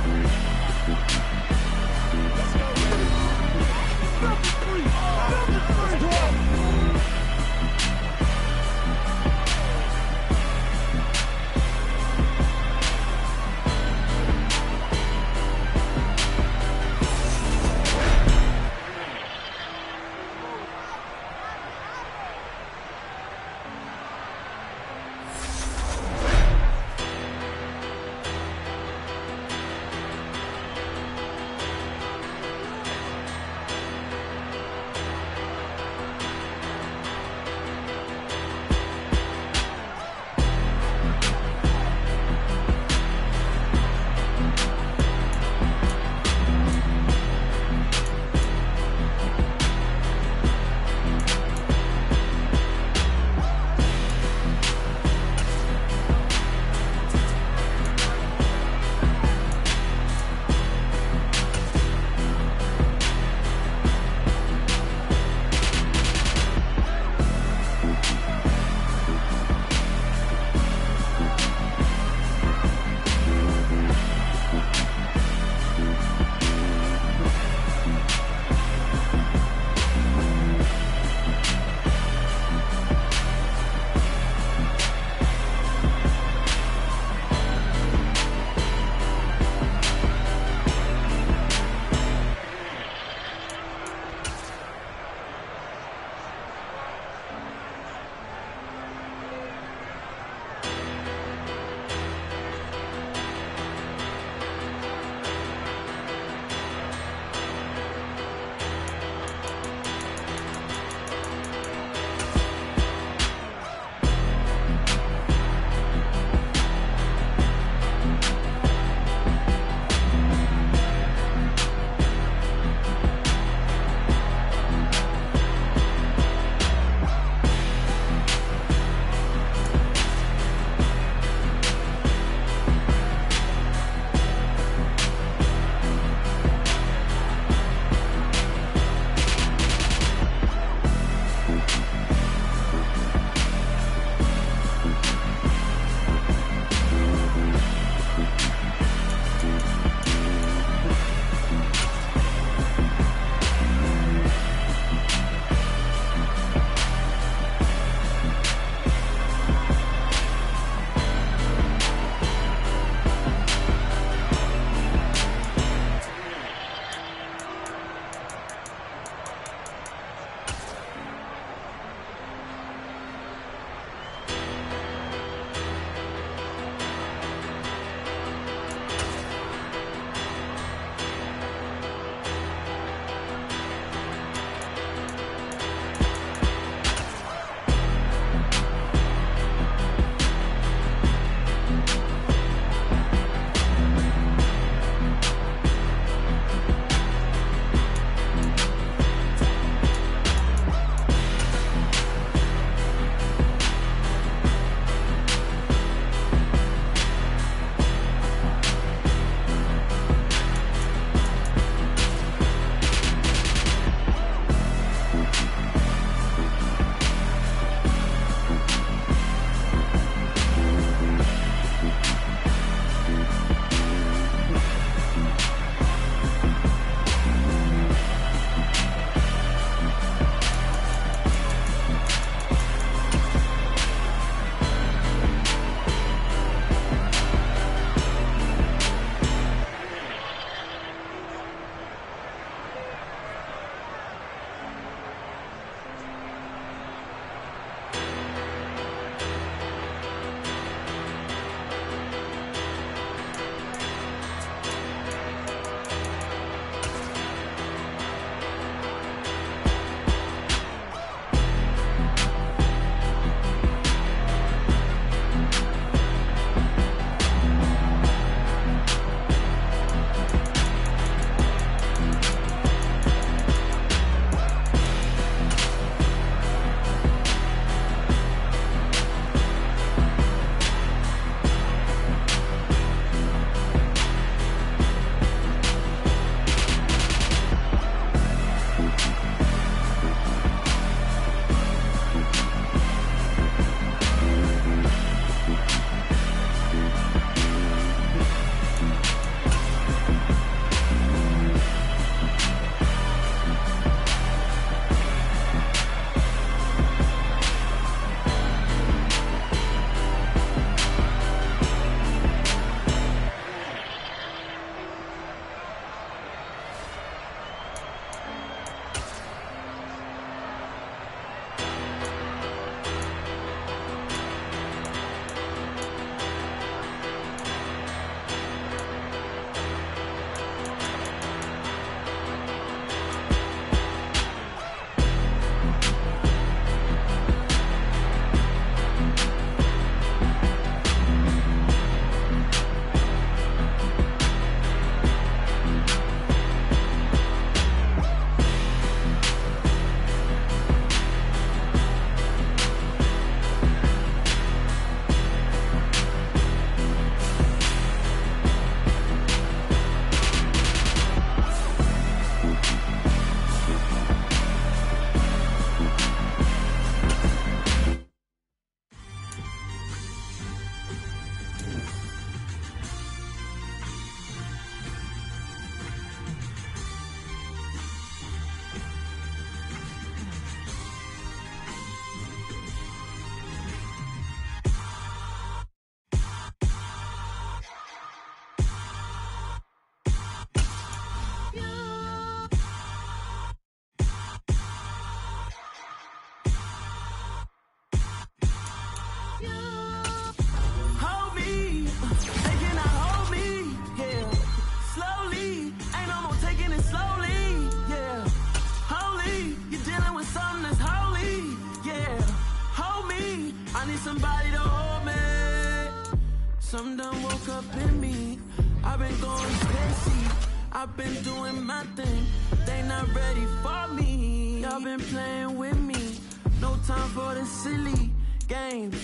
I've been doing my thing, they not ready for me. Y'all been playing with me, no time for the silly games.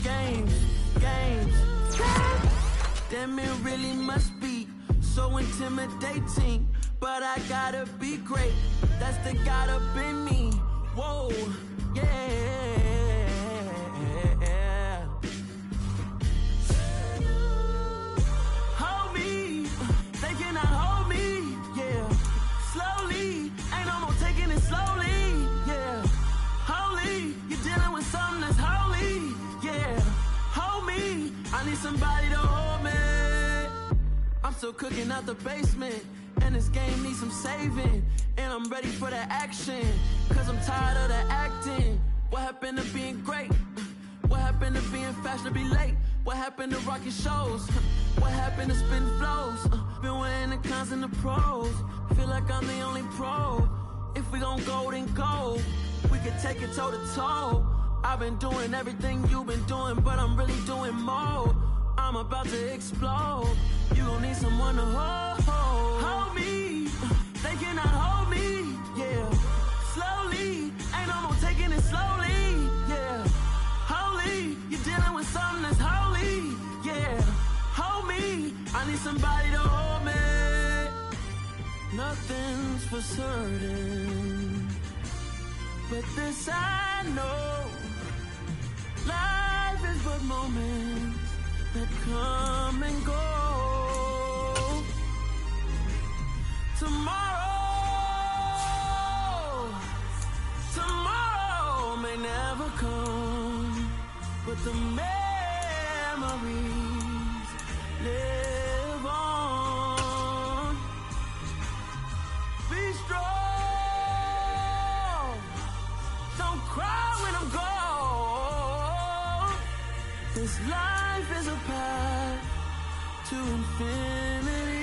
Damn, it really must be so intimidating, but I gotta be great, that's the God up in me. Whoa, yeah. Hold me, they cannot hold me, yeah. Slowly, ain't no more taking it slowly, yeah. Holy, you're dealing with something that's holy, yeah. Hold me, I need somebody to hold me. I'm still cooking out the basement, and this game needs some saving. And I'm ready for the action, cause I'm tired of the acting. What happened to being great? What happened to being fashionably late? What happened to rocking shows? What happened to spitting flows? Been weighing the cons and the pros. Feel like I'm the only pro. If we gon' go, then go. We could take it toe to toe. I've been doing everything you've been doing, but I'm really doing more. I'm about to explode. You gon' need someone to hold me. They cannot hold me, yeah. Slowly, ain't no more taking it slowly, yeah. Holy, you're dealing with something that's holy, yeah. Hold me, I need somebody to hold me. Nothing's for certain, but this I know. Life is but moments that come and go. Tomorrow may never come, but the memories live on. Be strong, don't cry when I'm gone. This life is a path to infinity.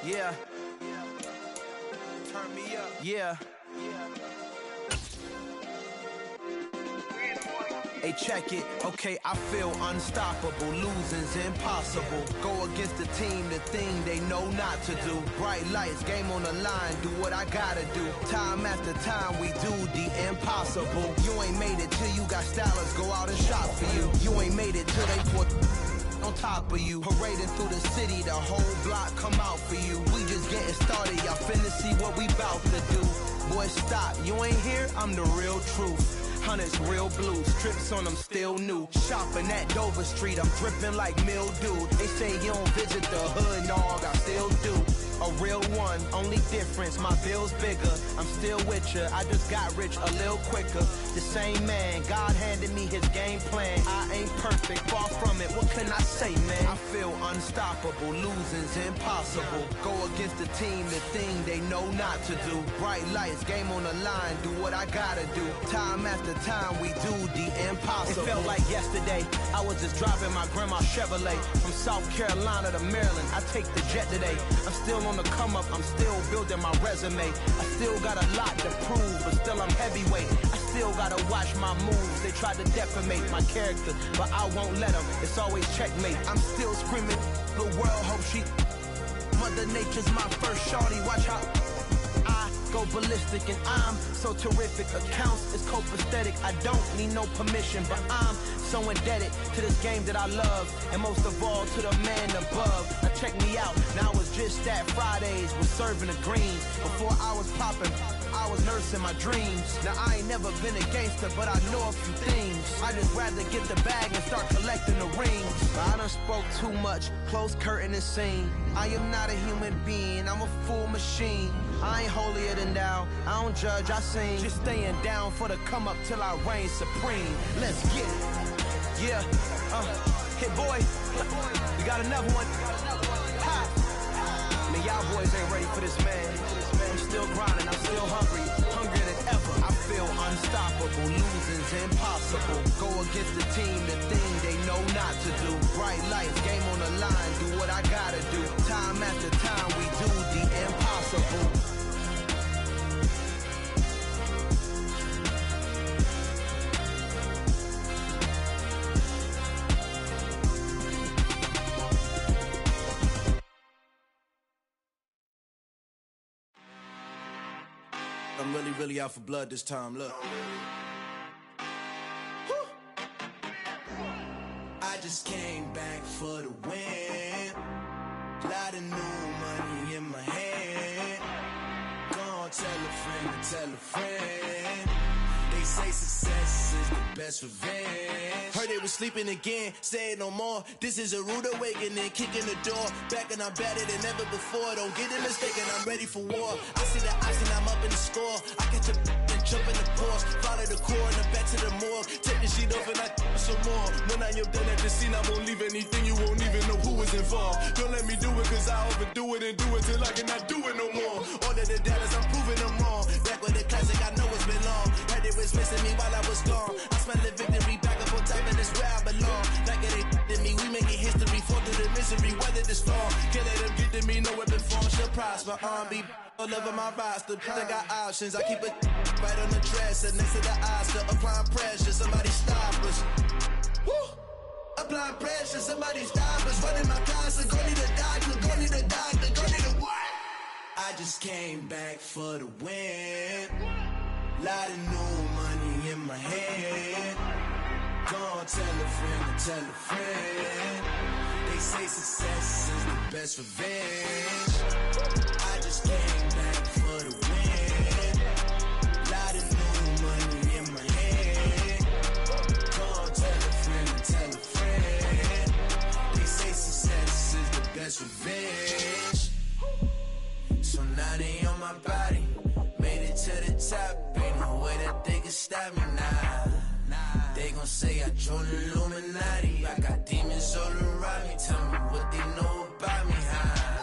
Yeah. Turn me up. Yeah. Hey, check it. Okay, I feel unstoppable. Losing's impossible. Go against the team, the thing they know not to do. Bright lights, game on the line, do what I gotta do. Time after time, we do the impossible. You ain't made it till you got stylists go out and shop for you. You ain't made it till they put on top of you. Parading through the city, the whole block come out for you. We just getting started, y'all finna see what we bout to do. Boy, stop, you ain't here, I'm the real truth. Hundreds real blue, strips on them still new. Shopping at Dover Street, I'm dripping like mildew. They say you don't visit the hood, dog, I still do. A real one, only difference, my bill's bigger. I'm still with ya, I just got rich a little quicker. The same man, God handed me his game plan. I ain't perfect, far from it, what can I say, man? I feel unstoppable, losing's impossible. Go against the team, the thing they know not to do. Bright lights, game on the line, do what I gotta do. Time after time, we do the impossible. It felt like yesterday, I was just driving my grandma's Chevrolet. From South Carolina to Maryland, I take the jet today. I'm still on the come up, I'm still building my resume. I still got a lot to prove, but still I'm heavyweight. I still gotta watch my moves. They tried to defamate my character, but I won't let them. It's always checkmate. I'm still screaming, the world hope she. Mother Nature's my first shorty, watch how I go ballistic, and I'm so terrific. Accounts is copacetic, I don't need no permission, but I'm so indebted to this game that I love, and most of all to the man above. Now check me out, now it's just that Fridays was serving the greens. Before I was popping, I was nursing my dreams. Now I ain't never been a gangster, but I know a few things. I just rather get the bag and start collecting the rings. I done spoke too much, close curtain and scene. I am not a human being, I'm a full machine. I ain't holier than thou, I don't judge, I sing. Just staying down for the come up till I reign supreme. Let's get it. Yeah, hey boy, we got another one. Ha! Man, y'all boys ain't ready for this, man. I'm still grinding, I'm still hungry, hungrier than ever. I feel unstoppable, losing's impossible. Go against the team, the thing they know not to do. Bright lights, game on the line, do what I gotta do. Time after time, we do the impossible. really out for blood this time. Look. I just came back for the win. Lot of new money in my hand. Gonna tell a friend. They say success is the best revenge. Heard they was sleeping again, say it no more. This is a rude awakening, kicking the door. Back and I'm better than ever before. Don't get it mistaken, I'm ready for war. I see the ice and I'm up in the score. I catch a and jump in the course. Follow the core and the back to the morgue. Take the sheet off and I some more. When I am done at the scene, I won't leave anything. You won't even know who was involved. Don't let me do it cause I overdo it and do it till I cannot do it no more. All of the doubters, I'm proving them wrong. Back with the classic, I know it's been long. Heard it was missing me while I was gone. I smell the victory back up on top and it's where I belong. Like it ain't to me, we making history. Fall through the misery, weather the storm. Can't let them get to me, no weapon form shall prosper. Be all over my roster. I got options, I keep it right on the dresser. Next to the Oscar, applying pressure. Somebody stop us. Woo! Applying pressure, somebody stop us. Running my closet, go need a doctor, go need a doctor, go need a what? I just came back for the win. Lot of new money in my hand. Gonna tell a friend. They say success is the best revenge. I just came back for the win. Lot of new money in my hand. Gonna tell a friend. They say success is the best revenge. So now they on my body. Made it to the top. Ain't no way that they can stop me now. They gon' say I joined the Illuminati. I got demons all around me. Tell me what they know about me, huh?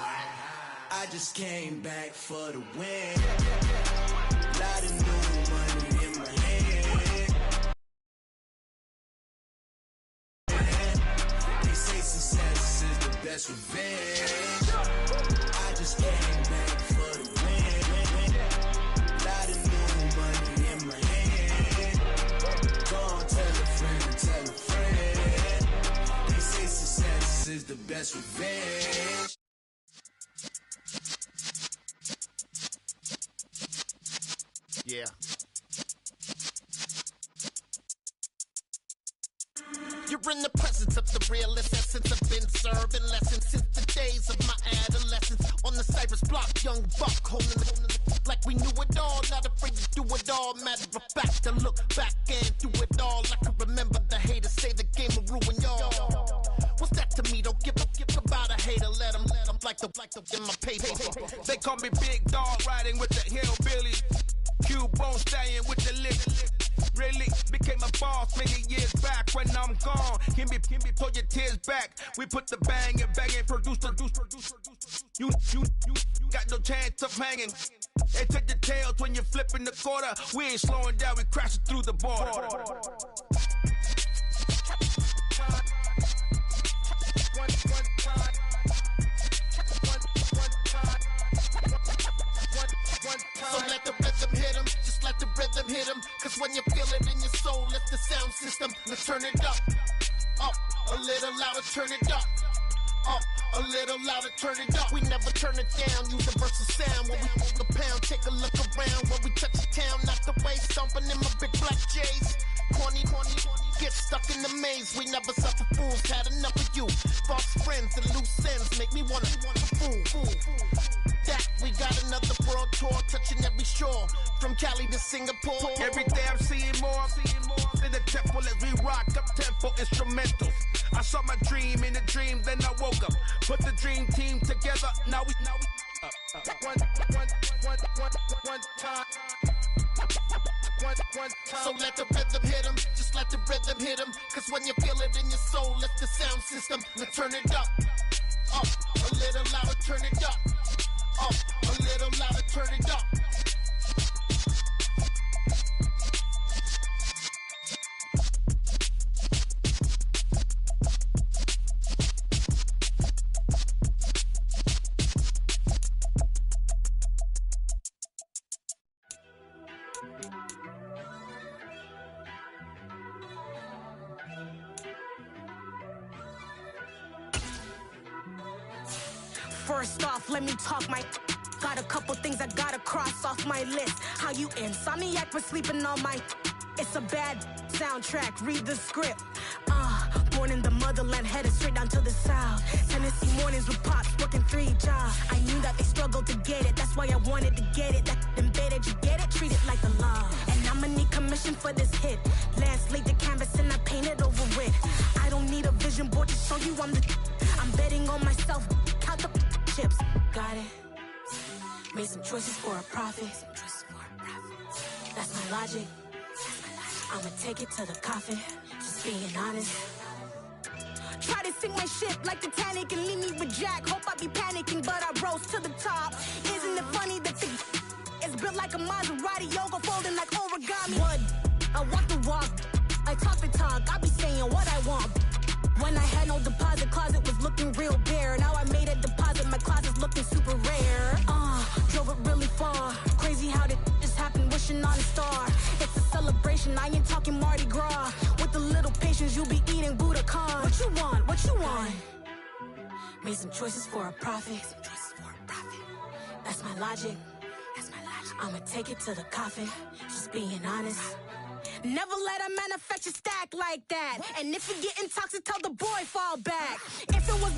I just came back for the win. Lot of new money in my hand. They say success is the best revenge. I just came back for the win. Lot of new money in my hand. Gonna tell a friend. They say success is the best revenge. Yeah. You're in the presence of the realest essence. I've been serving lessons since the days of my adolescence. On the Cypress block, young buck holding it like we knew it all. Not afraid to do it all. Matter of fact, to look back and do it all. I can remember the haters say the game will ruin y'all. What's that to me? Don't give about a hater. Let them like the in my paper. They call me Big Dog, riding with the hillbilly. Q-Bone stallion with the lip. Really became a boss many years back. When I'm gone, can be pull your tears back. We put the bang and produce. You got no chance of hanging. They take the tails when you're flipping the quarter. We ain't slowing down, we crashing through the border. So let the rhythm hit him, just let the rhythm hit him. Cause when you feel it in your soul, lift the sound system. Let's turn it up, a little louder, turn it up. A little louder, turn it up. We never turn it down, universal sound. When we move the pound, take a look around. When we touch the town, knock the way, stomping in my big black J's. Corny, get stuck in the maze. We never suffer fools, had enough of you. False friends and loose ends make me wanna fool. That we got another world tour, touching every shore, from Cali to Singapore. Every day I'm seeing more in the temple as we rock up tempo instrumentals. I saw my dream in a dream, then I woke up. Put the dream team together. Now we one time. So let the rhythm hit him, just let the rhythm hit him. Cause when you feel it in your soul, lift the sound system. Now turn it up, a little louder, turn it up. A little louder, turn it up. First off, let me talk my Got a couple things I gotta cross off my list. How you insomniac for sleeping on my... It's a bad soundtrack, read the script. Born in the motherland, headed straight down to the south. Tennessee mornings with pops, working 3 jobs. I knew that they struggled to get it, that's why I wanted to get it. That embedded, you get it, treat it like the law. And I'ma need commission for this hit. Lance laid the canvas and I painted over it. I don't need a vision board to show you I'm betting on myself, count the chips. Got it. Made some choices for a profit. That's my logic. I'ma take it to the coffin, just being honest. Try to sink my ship like Titanic and leave me with Jack. Hope I be panicking, but I rose to the top. Isn't it funny that it's built like a Maserati, yoga folding like origami? What? I walk the walk, I talk the talk, I be saying what I want. When I had no deposit, closet was looking real bare. Now I made a deposit, my closet's looking super rare. Drove it really far. Crazy how did just happen, wishing on a star. It's a celebration, I ain't talking Mardi Gras. With a little patience, you'll be eating Budokan. What you want? What you want? Made some choices for a profit. That's my logic. I'ma take it to the coffin, just being honest. Never let a manufacturer stack like that. And if you're getting toxic, tell the boy fall back. If it was